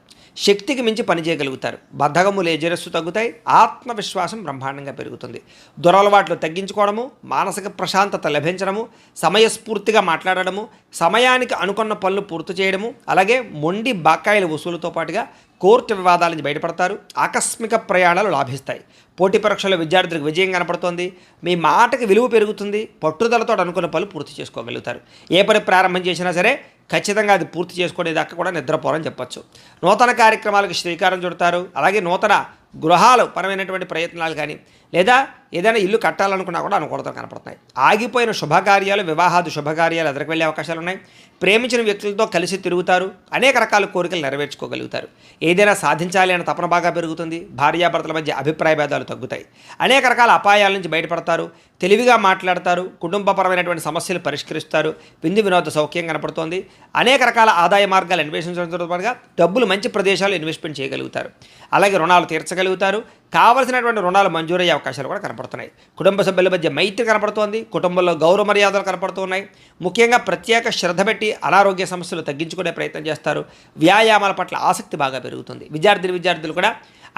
A: శక్తికి మించి పనిచేయగలుగుతారు. బద్ధకము, లేజరస్సు తగ్గుతాయి. ఆత్మవిశ్వాసం బ్రహ్మాండంగా పెరుగుతుంది. దురలవాట్లు తగ్గించుకోవడము, మానసిక ప్రశాంతత లభించడము, సమయస్ఫూర్తిగా మాట్లాడడము, సమయానికి అనుకున్న పనులు పూర్తి చేయడము, అలాగే మొండి బకాయిల వసూలుతో పాటుగా కోర్టు వివాదాల నుంచి బయటపడతారు. ఆకస్మిక ప్రయాణాలు లాభిస్తాయి. పోటీ పరీక్షల్లో విద్యార్థులకు విజయం కనపడుతోంది. మీ మాటకి విలువ పెరుగుతుంది. పట్టుదలతో అనుకున్న పనులు పూర్తి చేసుకోగలుగుతారు. ఏ పని ప్రారంభం చేసినా సరే ఖచ్చితంగా అది పూర్తి చేసుకునేదాకా కూడా నిద్రపోరని చెప్పచ్చు. నూతన కార్యక్రమాలకు శ్రీకారం చుడతారు. అలాగే నూతన గృహాలు పరమైనటువంటి ప్రయత్నాలు కానీ, లేదా ఏదైనా ఇల్లు కట్టాలనుకున్నా కూడా అనుకూలతలు కనపడుతున్నాయి. ఆగిపోయిన శుభకార్యాలు, వివాహాది శుభకార్యాలు ఎదురుకు వెళ్ళే అవకాశాలు ఉన్నాయి. ప్రేమించిన వ్యక్తులతో కలిసి తిరుగుతారు. అనేక రకాల కోరికలు నెరవేర్చుకోగలుగుతారు. ఏదైనా సాధించాలి అనే తపన బాగా పెరుగుతుంది. భార్యాభర్తల మధ్య అభిప్రాయ భేదాలు తగ్గుతాయి. అనేక రకాల అపాయాల నుంచి బయటపడతారు. తెలివిగా మాట్లాడతారు. కుటుంబపరమైనటువంటి సమస్యలు పరిష్కరిస్తారు. విందు వినోద సౌఖ్యం కనపడుతోంది. అనేక రకాల ఆదాయ మార్గాలు అన్వేషించడంతో పాటుగా డబ్బులు మంచి ప్రదేశాలు ఇన్వెస్ట్మెంట్ చేయగలుగుతారు. అలాగే రుణాలు తీర్చగలుగుతారు. కావలసినటువంటి రుణాలు మంజూరయ్యే అవకాశాలు కూడా కనపడుతున్నాయి. కుటుంబ సభ్యుల మధ్య మైత్రి కనపడుతోంది. కుటుంబంలో గౌరవ మర్యాదలు కనపడుతున్నాయి. ముఖ్యంగా ప్రత్యేక శ్రద్ధ పెట్టి అనారోగ్య సమస్యలు తగ్గించుకునే ప్రయత్నం చేస్తారు. వ్యాయామాల పట్ల ఆసక్తి బాగా పెరుగుతుంది. విద్యార్థులు కూడా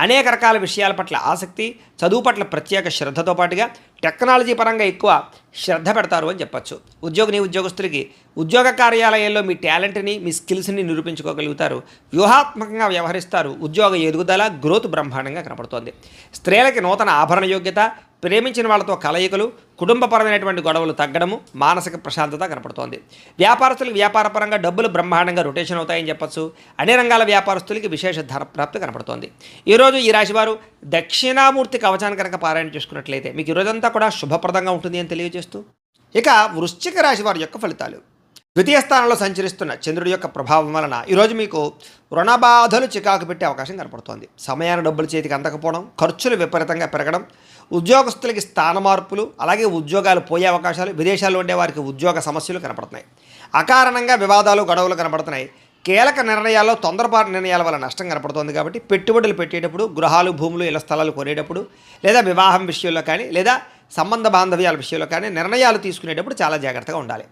A: అనేక రకాల విషయాల పట్ల ఆసక్తి, చదువు పట్ల ప్రత్యేక శ్రద్ధతో పాటుగా టెక్నాలజీ పరంగా ఎక్కువ శ్రద్ధ పెడతారు అని చెప్పచ్చు. ఉద్యోగస్తులకి ఉద్యోగ కార్యాలయాల్లో మీ టాలెంట్ని, మీ స్కిల్స్ని నిరూపించుకోగలుగుతారు. వ్యూహాత్మకంగా వ్యవహరిస్తారు. ఉద్యోగ ఎదుగుదల, గ్రోత్ బ్రహ్మాండంగా కనపడుతోంది. స్త్రీలకి నూతన ఆభరణ యోగ్యత, ప్రేమించిన వాళ్ళతో కలయికలు, కుటుంబపరమైనటువంటి గొడవలు తగ్గడము, మానసిక ప్రశాంతత కనపడుతోంది. వ్యాపారస్తులకు వ్యాపారపరంగా డబ్బులు బ్రహ్మాండంగా రొటేషన్ అవుతాయని చెప్పచ్చు. అన్ని రంగాల వ్యాపారస్తులకి విశేష ధన ప్రాప్తి కనపడుతోంది. ఈరోజు ఈ రాశివారు దక్షిణామూర్తి కవచాన్ని కనుక పారాయణ చేసుకున్నట్లయితే మీకు ఈరోజంతా కూడా శుభప్రదంగా ఉంటుంది అని తెలియజేస్తూ, ఇక వృశ్చిక రాశి వారి యొక్క ఫలితాలు. ద్వితీయ స్థానంలో సంచరిస్తున్న చంద్రుడి యొక్క ప్రభావం వలన ఈరోజు మీకు రుణబాధలు చికాకు పెట్టే అవకాశం కనపడుతోంది. సమయాన్ని డబ్బులు చేతికి అందకపోవడం, ఖర్చులు విపరీతంగా పెరగడం, ఉద్యోగస్తులకి స్థాన మార్పులు, అలాగే ఉద్యోగాలు పోయే అవకాశాలు, విదేశాల్లో ఉండే వారికి ఉద్యోగ సమస్యలు కనపడుతున్నాయి. అకారణంగా వివాదాలు, గొడవలు కనపడుతున్నాయి. కీలక నిర్ణయాల్లో తొందరపాటు నిర్ణయాల వల్ల నష్టం కనపడుతోంది. కాబట్టి పెట్టుబడులు పెట్టేటప్పుడు, గృహాలు, భూములు, ఇళ్ల స్థలాలు కొనేటప్పుడు, లేదా వివాహం విషయంలో కానీ, లేదా సంబంధ బాంధవ్యాల విషయంలో కానీ నిర్ణయాలు తీసుకునేటప్పుడు చాలా జాగ్రత్తగా ఉండాలి.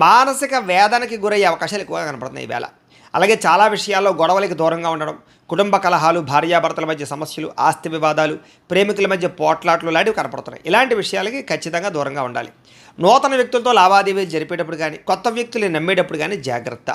A: మానసిక వేదనకి గురయ్యే అవకాశాలు ఎక్కువగా కనపడుతున్నాయి ఈవేళ. అలాగే చాలా విషయాల్లో గొడవలకి దూరంగా ఉండడం, కుటుంబ కలహాలు, భార్యాభర్తల మధ్య సమస్యలు, ఆస్తి వివాదాలు, ప్రేమికుల మధ్య పోట్లాట్లు లాంటివి కనపడుతున్నాయి. ఇలాంటి విషయాలకి ఖచ్చితంగా దూరంగా ఉండాలి. నూతన వ్యక్తులతో లావాదేవీలు జరిపేటప్పుడు కానీ, కొత్త వ్యక్తులు నమ్మేటప్పుడు కానీ జాగ్రత్త.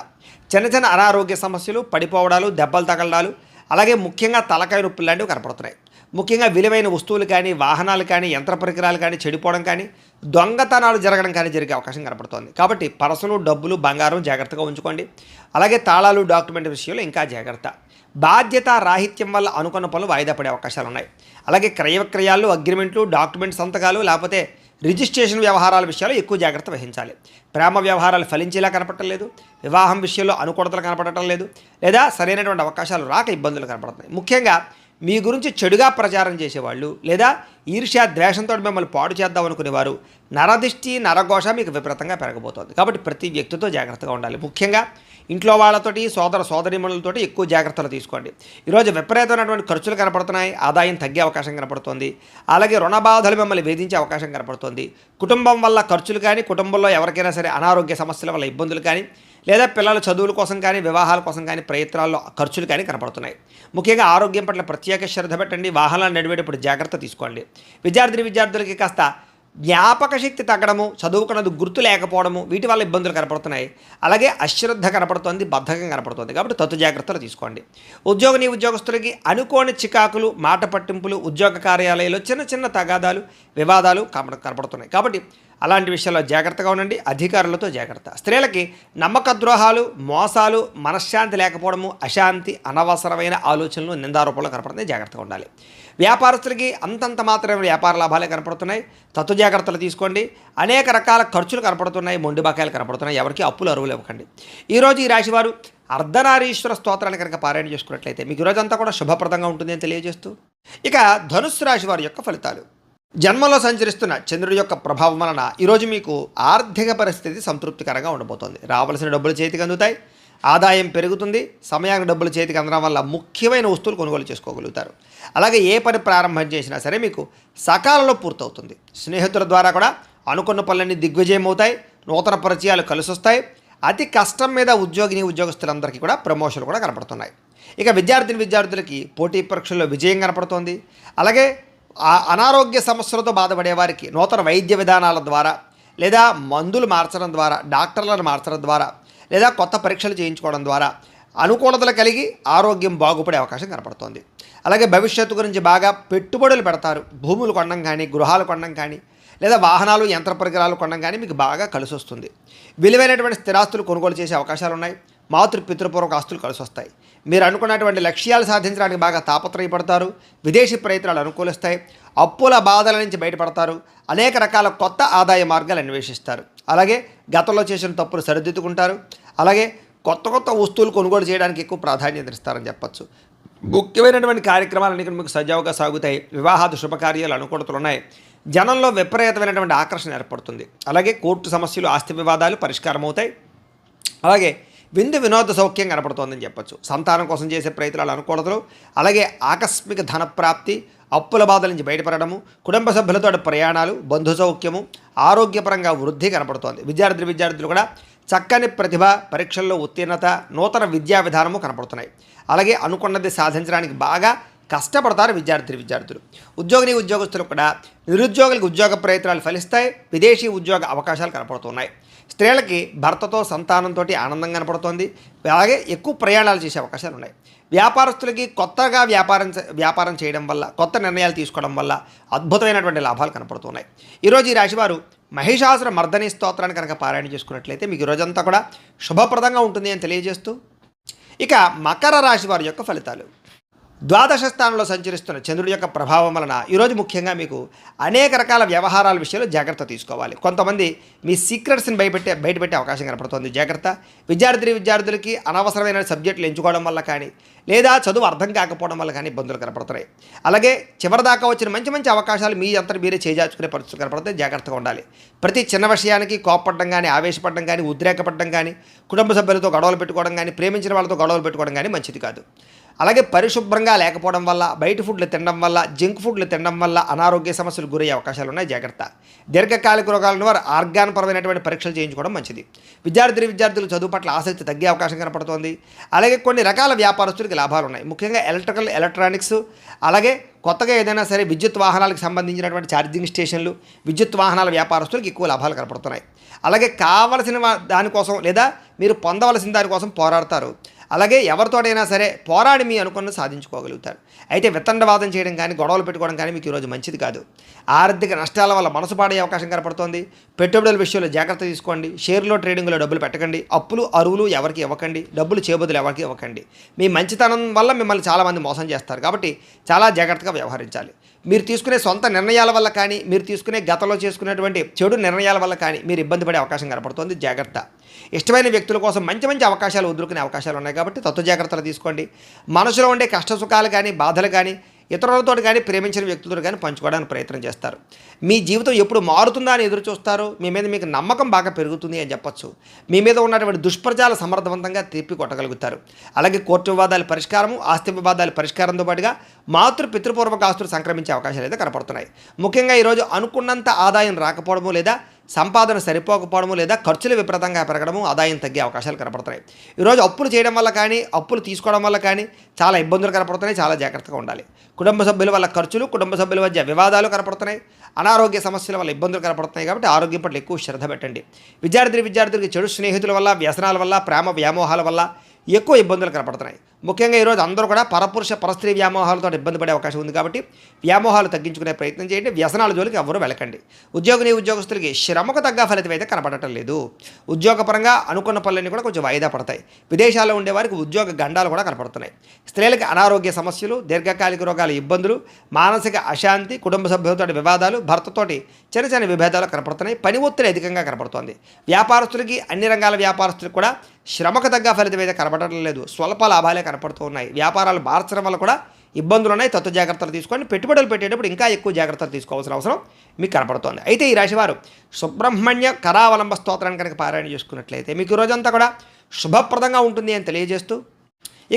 A: చిన్న అనారోగ్య సమస్యలు, పడిపోవడాలు, దెబ్బలు తగలడాలు, అలాగే ముఖ్యంగా తలకాయ నొప్పులు లాంటివి కనపడుతున్నాయి. ముఖ్యంగా విలువైన వస్తువులు కానీ, వాహనాలు కానీ, యంత్ర పరికరాలు కానీ చెడిపోవడం కానీ, దొంగతనాలు జరగడం కానీ జరిగే అవకాశం కనపడుతోంది. కాబట్టి పర్సులు, డబ్బులు, బంగారం జాగ్రత్తగా ఉంచుకోండి. అలాగే తాళాలు, డాక్యుమెంట్ విషయంలో ఇంకా జాగ్రత్త. బాధ్యత రాహిత్యం వల్ల అనుకున్న పనులు వాయిదా పడే అవకాశాలు ఉన్నాయి. అలాగే క్రయ విక్రయాలు, అగ్రిమెంట్లు, డాక్యుమెంట్ సంతకాలు లేకపోతే రిజిస్ట్రేషన్ వ్యవహారాల విషయాల్లో ఎక్కువ జాగ్రత్త వహించాలి. ప్రేమ వ్యవహారాలు ఫలించేలా కనపడటం లేదు, వివాహం విషయంలో అనుకూలతలు కనపడటం లేదు, లేదా సరైనటువంటి అవకాశాలు రాక ఇబ్బందులు కనపడుతున్నాయి. ముఖ్యంగా మీ గురించి చెడుగా ప్రచారం చేసేవాళ్ళు లేదా ఈర్ష్య ద్వేషంతో మిమ్మల్ని పాడు చేద్దాం అనుకునేవారు నరదిష్టి నరఘోష మీకు విపరీతంగా పెరగబోతోంది. కాబట్టి ప్రతి వ్యక్తితో జాగ్రత్తగా ఉండాలి. ముఖ్యంగా ఇంట్లో వాళ్ళతోటి సోదర సోదరీమణులతోటి ఎక్కువ జాగ్రత్తలు తీసుకోండి. ఈరోజు విపరీతమైనటువంటి ఖర్చులు కనపడుతున్నాయి, ఆదాయం తగ్గే అవకాశం కనపడుతోంది. అలాగే రుణ బాధలు మిమ్మల్ని వేధించే అవకాశం కనపడుతోంది. కుటుంబం వల్ల ఖర్చులు కానీ, కుటుంబంలో ఎవరికైనా సరే అనారోగ్య సమస్యల వల్ల ఇబ్బందులు కానీ, లేదా పిల్లల చదువుల కోసం కానీ, వివాహాల కోసం కానీ ప్రయత్నాల్లో ఖర్చులు కానీ కనపడుతున్నాయి. ముఖ్యంగా ఆరోగ్యం పట్ల ప్రత్యేక శ్రద్ధ పెట్టండి. వాహనాలు నడిపేటప్పుడు జాగ్రత్త తీసుకోండి. విద్యార్థులకి కాస్త జ్ఞాపక శక్తి తగ్గడము, చదువుకున్నది గుర్తు లేకపోవడము, వీటి వల్ల ఇబ్బందులు కనపడుతున్నాయి. అలాగే అశ్రద్ధ కనపడుతోంది, బద్ధకం కనపడుతుంది. కాబట్టి తత్తు జాగ్రత్తలు తీసుకోండి. ఉద్యోగస్తులకి అనుకోని చికాకులు, మాట పట్టింపులు, ఉద్యోగ కార్యాలయాల్లో చిన్న చిన్న తగాదాలు, వివాదాలు కనపడుతున్నాయి. కాబట్టి అలాంటి విషయాల్లో జాగ్రత్తగా ఉండండి. అధికారులతో జాగ్రత్త. స్త్రీలకి నమ్మక ద్రోహాలు, మోసాలు, మనశ్శాంతి లేకపోవడము, అశాంతి, అనవసరమైన ఆలోచనలు, నిందారోపణలు కనపడుతున్నాయి. జాగ్రత్తగా ఉండాలి. వ్యాపారస్తులకి అంతంత మాత్రమే వ్యాపార లాభాలే కనపడుతున్నాయి. తత్తు జాగ్రత్తలు తీసుకోండి. అనేక రకాల ఖర్చులు కనపడుతున్నాయి, మొండి బకాయిలు కనపడుతున్నాయి. ఎవరికి అప్పులు అరువులు ఇవ్వకండి. ఈరోజు ఈ రాశివారు అర్ధనారీశ్వర స్తోత్రాన్ని కనుక పారాయణ చేసుకున్నట్లయితే మీకు ఈరోజంతా కూడా శుభప్రదంగా ఉంటుంది అని తెలియజేస్తూ, ఇక ధనుస్సు రాశి వారి యొక్క ఫలితాలు. జన్మలో సంచరిస్తున్న చంద్రుడి యొక్క ప్రభావం వలన ఈరోజు మీకు ఆర్థిక పరిస్థితి సంతృప్తికరంగా ఉండబోతోంది. రావాల్సిన డబ్బులు చేతికి అందుతాయి, ఆదాయం పెరుగుతుంది. సమయానికి డబ్బులు చేతికి అందడం వల్ల ముఖ్యమైన వస్తువులు కొనుగోలు చేసుకోగలుగుతారు. అలాగే ఏ పని ప్రారంభం చేసినా సరే మీకు సకాలంలో పూర్తవుతుంది. స్నేహితుల ద్వారా కూడా అనుకున్న పనులన్నీ దిగ్విజయం అవుతాయి. నూతన పరిచయాలు కలిసొస్తాయి. అతి కష్టం మీద ఉద్యోగస్తులందరికీ కూడా ప్రమోషన్లు కూడా కనపడుతున్నాయి. ఇక విద్యార్థులకి పోటీ పరీక్షల్లో విజయం కనపడుతోంది. అలాగే అనారోగ్య సమస్యలతో బాధపడే వారికి నూతన వైద్య విధానాల ద్వారా, లేదా మందులు మార్చడం ద్వారా, డాక్టర్లను మార్చడం ద్వారా, లేదా కొత్త పరీక్షలు చేయించుకోవడం ద్వారా అనుకూలతలు కలిగి ఆరోగ్యం బాగుపడే అవకాశం కనపడుతోంది. అలాగే భవిష్యత్తు గురించి బాగా పెట్టుబడులు పెడతారు. భూములు కొనడం కానీ, గృహాలు కొనడం కానీ, లేదా వాహనాలు, యంత్ర పరికరాలు కొనడం కానీ మీకు బాగా కలిసి వస్తుంది. విలువైనటువంటి స్థిరాస్తులు కొనుగోలు చేసే అవకాశాలు ఉన్నాయి. పితృపూర్వక ఆస్తులు కలిసి వస్తాయి. మీరు అనుకున్నటువంటి లక్ష్యాలు సాధించడానికి బాగా తాపత్రయపడతారు. విదేశీ ప్రయత్నాలు అనుకూలిస్తాయి. అప్పుల బాధల నుంచి బయటపడతారు. అనేక రకాల కొత్త ఆదాయ మార్గాలు అన్వేషిస్తారు. అలాగే గతంలో చేసిన తప్పులు సరిదిద్దుకుంటారు. అలాగే కొత్త వస్తువులు కొనుగోలు చేయడానికి ఎక్కువ ప్రాధాన్యత ఇస్తారని చెప్పచ్చు. ముఖ్యమైనటువంటి కార్యక్రమాలన్నీ మీకు సజావుగా సాగుతాయి. వివాహాది శుభకార్యాలు అనుకూలతలు ఉన్నాయి. జనంలో విపరీతమైనటువంటి ఆకర్షణ ఏర్పడుతుంది. అలాగే కోర్టు సమస్యలు, ఆస్తి వివాదాలు పరిష్కారం అవుతాయి. అలాగే వినోద సౌఖ్యం కనపడుతోందని చెప్పచ్చు. సంతానం కోసం చేసే ప్రయత్నాలు అనుకూలతలు, అలాగే ఆకస్మిక ధనప్రాప్తి, అప్పుల బాధల నుంచి బయటపడము, కుటుంబ సభ్యులతో ప్రయాణాలు, బంధు సౌఖ్యము, ఆరోగ్యపరంగా వృద్ధి కనపడుతోంది. విద్యార్థులు కూడా చక్కని ప్రతిభ, పరీక్షల్లో ఉత్తీర్ణత, నూతన విద్యా విధానము కనపడుతున్నాయి. అలాగే అనుకున్నది సాధించడానికి బాగా కష్టపడతారు విద్యార్థులు. ఉద్యోగస్తులు కూడా నిరుద్యోగులకు ఉద్యోగ ప్రయత్నాలు ఫలిస్తాయి. విదేశీ ఉద్యోగ అవకాశాలు కనపడుతున్నాయి. స్త్రీలకి భర్తతో, సంతానంతో ఆనందం కనపడుతోంది. అలాగే ఎక్కువ ప్రయాణాలు చేసే అవకాశాలు ఉన్నాయి. వ్యాపారస్తులకి కొత్తగా వ్యాపారం చేయడం వల్ల, కొత్త నిర్ణయాలు తీసుకోవడం వల్ల అద్భుతమైనటువంటి లాభాలు కనపడుతున్నాయి. ఈరోజు ఈ రాశివారు మహిషాసుర మర్దని స్తోత్రాన్ని కనుక పారాయణ చేసుకున్నట్లయితే మీకు ఈరోజంతా కూడా శుభప్రదంగా ఉంటుంది అని తెలియజేస్తూ, ఇక మకర రాశి వారి యొక్క ఫలితాలు. ద్వాదశ స్థానంలో సంచరిస్తున్న చంద్రుడి యొక్క ప్రభావం వలన ఈరోజు ముఖ్యంగా మీకు అనేక రకాల వ్యవహారాల విషయంలో జాగ్రత్త తీసుకోవాలి. కొంతమంది మీ సీక్రెట్స్ని బయటపెట్టే అవకాశం కనపడుతుంది. జాగ్రత్త. విద్యార్థులకి అనవసరమైన సబ్జెక్టులు ఎంచుకోవడం వల్ల కానీ, లేదా చదువు అర్థం కాకపోవడం వల్ల కానీ ఇబ్బందులు కనపడుతున్నాయి. అలాగే చివరిదాకా వచ్చిన మంచి అవకాశాలు మీ అంతా మీరే చేజార్చుకునే పరిస్థితులు కనపడతాయి. జాగ్రత్తగా ఉండాలి. ప్రతి చిన్న విషయానికి కోపపడడం కానీ, ఆవేశపడడం కానీ, ఉద్రేకపడడం కానీ, కుటుంబ సభ్యులతో గొడవలు పెట్టుకోవడం కానీ, ప్రేమించిన వాళ్ళతో గొడవలు పెట్టుకోవడం కానీ మంచిది కాదు. అలాగే పరిశుభ్రంగా లేకపోవడం వల్ల, బయట ఫుడ్లు తినడం వల్ల, జంక్ ఫుడ్లు తినడం వల్ల అనారోగ్య సమస్యలు గురయ్యే అవకాశాలు ఉన్నాయి. జాగ్రత్త. దీర్ఘకాలిక రోగాలను వారు ఆర్గాన్పరమైనటువంటి పరీక్షలు చేయించుకోవడం మంచిది. విద్యార్థులు చదువు పట్ల ఆసక్తి తగ్గే అవకాశం కనపడుతోంది. అలాగే కొన్ని రకాల వ్యాపారస్తులకి లాభాలు ఉన్నాయి. ముఖ్యంగా ఎలక్ట్రానిక్స్, అలాగే కొత్తగా ఏదైనా సరే విద్యుత్ వాహనాలకు సంబంధించినటువంటి ఛార్జింగ్ స్టేషన్లు, విద్యుత్ వాహనాల వ్యాపారస్తులకు ఎక్కువ లాభాలు కనపడుతున్నాయి. అలాగే కావలసిన దానికోసం లేదా మీరు పొందవలసిన దానికోసం పోరాడతారు. అలాగే ఎవరితోటైనా సరే పోరాడి మీ అనుకున్నది సాధించుకోగలుగుతారు. అయితే వితండవాదం చేయడం కానీ గొడవలు పెట్టుకోవడం కానీ మీకు ఈరోజు మంచిది కాదు. ఆర్థిక నష్టాల వల్ల మనసు పాడే అవకాశం కనపడుతోంది. పెట్టుబడుల విషయంలో జాగ్రత్త తీసుకోండి. షేర్లో ట్రేడింగ్లో డబ్బులు పెట్టకండి. అప్పులు అరువులు ఎవరికి ఇవ్వకండి. డబ్బులు చేబదులు ఎవరికి ఇవ్వకండి. మీ మంచితనం వల్ల మిమ్మల్ని చాలామంది మోసం చేస్తారు కాబట్టి చాలా జాగ్రత్తగా వ్యవహరించాలి. మీరు తీసుకునే సొంత నిర్ణయాల వల్ల కానీ మీరు తీసుకునే గతంలో చేసుకునేటువంటి చెడు నిర్ణయాల వల్ల కానీ మీరు ఇబ్బంది పడే అవకాశం కనపడుతుంది. జాగ్రత్త. ఇష్టమైన వ్యక్తుల కోసం మంచి మంచి అవకాశాలు వదులుకునే అవకాశాలు ఉన్నాయి కాబట్టి తత్వ జాగ్రత్తలు తీసుకోండి. మనసులో ఉండే కష్ట సుఖాలు కానీ బాధలు కానీ ఇతరులతో కానీ ప్రేమించిన వ్యక్తులతో కానీ పంచుకోవడానికి ప్రయత్నం చేస్తారు. మీ జీవితం ఎప్పుడు మారుతుందా అని ఎదురు చూస్తారు. మీ మీద మీకు నమ్మకం బాగా పెరుగుతుంది అని చెప్పొచ్చు. మీ మీద ఉన్నటువంటి దుష్ప్రచారాలు సమర్థవంతంగా తిప్పి కొట్టగలుగుతారు. అలాగే కోర్టు వివాదాల పరిష్కారము, ఆస్తి వివాదాల పరిష్కారంతో పాటుగా పితృపూర్వక ఆస్తులు సంక్రమించే అవకాశాలు అయితే కనపడుతున్నాయి. ముఖ్యంగా ఈరోజు అనుకున్నంత ఆదాయం రాకపోవడము లేదా సంపాదన సరిపోకపోవడము లేదా ఖర్చులు విపరీతంగా పెరగడము, ఆదాయం తగ్గే అవకాశాలు కనపడుతున్నాయి. ఈరోజు అప్పులు చేయడం వల్ల కానీ అప్పులు తీసుకోవడం వల్ల కానీ చాలా ఇబ్బందులు కనపడుతున్నాయి. చాలా జాగ్రత్తగా ఉండాలి. కుటుంబ సభ్యుల వల్ల ఖర్చులు, కుటుంబ సభ్యుల మధ్య వివాదాలు కనపడుతున్నాయి. అనారోగ్య సమస్యల వల్ల ఇబ్బందులు కనపడుతున్నాయి కాబట్టి ఆరోగ్యం పట్ల ఎక్కువ శ్రద్ధ పెట్టండి. విద్యార్థులకి చెడు స్నేహితుల వల్ల, వ్యసనాల వల్ల, ప్రేమ వ్యామోహాల వల్ల ఎక్కువ ఇబ్బందులు కనపడుతున్నాయి. ముఖ్యంగా ఈరోజు అందరూ కూడా పరపురుష పరస్త్రీ వ్యామోహాలతో ఇబ్బంది పడే అవకాశం ఉంది కాబట్టి వ్యామోహాలు తగ్గించుకునే ప్రయత్నం చేయండి. వ్యసనాల జోలికి ఎవరూ వెళ్ళకండి. ఉద్యోగస్తులకి శ్రమకు తగ్గ ఫలితం అయితే కనపడటం లేదు. ఉద్యోగపరంగా అనుకున్న పనులన్నీ కూడా కొంచెం వాయిదా పడతాయి. విదేశాల్లో ఉండేవారికి ఉద్యోగ గండాలు కూడా కనపడుతున్నాయి. స్త్రీలకి అనారోగ్య సమస్యలు, దీర్ఘకాలిక రోగాల ఇబ్బందులు, మానసిక అశాంతి, కుటుంబ సభ్యులతో వివాదాలు, భర్తతోటి చిన్న చిన్న విభేదాలు కనపడుతున్నాయి. పని ఒత్తిడి అధికంగా కనపడుతోంది. వ్యాపారస్తులకి అన్ని రంగాల వ్యాపారస్తులకు కూడా శ్రమకు తగ్గ ఫలితం అయితే కనపడటం లేదు. స్వల్ప లాభాలే కనపడుతూ ఉన్నాయి. వ్యాపారాలు మార్చడం వల్ల కూడా ఇబ్బందులు ఉన్నాయి. తత్వ జాగ్రత్తలు తీసుకోండి. పెట్టుబడులు పెట్టేటప్పుడు ఇంకా ఎక్కువ జాగ్రత్తలు తీసుకోవాల్సిన అవసరం మీకు కనపడుతోంది. అయితే ఈ రాశివారు సుబ్రహ్మణ్య కరావలంబ స్తోత్రాన్ని కనుక పారాయణ చేసుకున్నట్లయితే మీకు రోజంతా కూడా శుభప్రదంగా ఉంటుంది అని తెలియజేస్తూ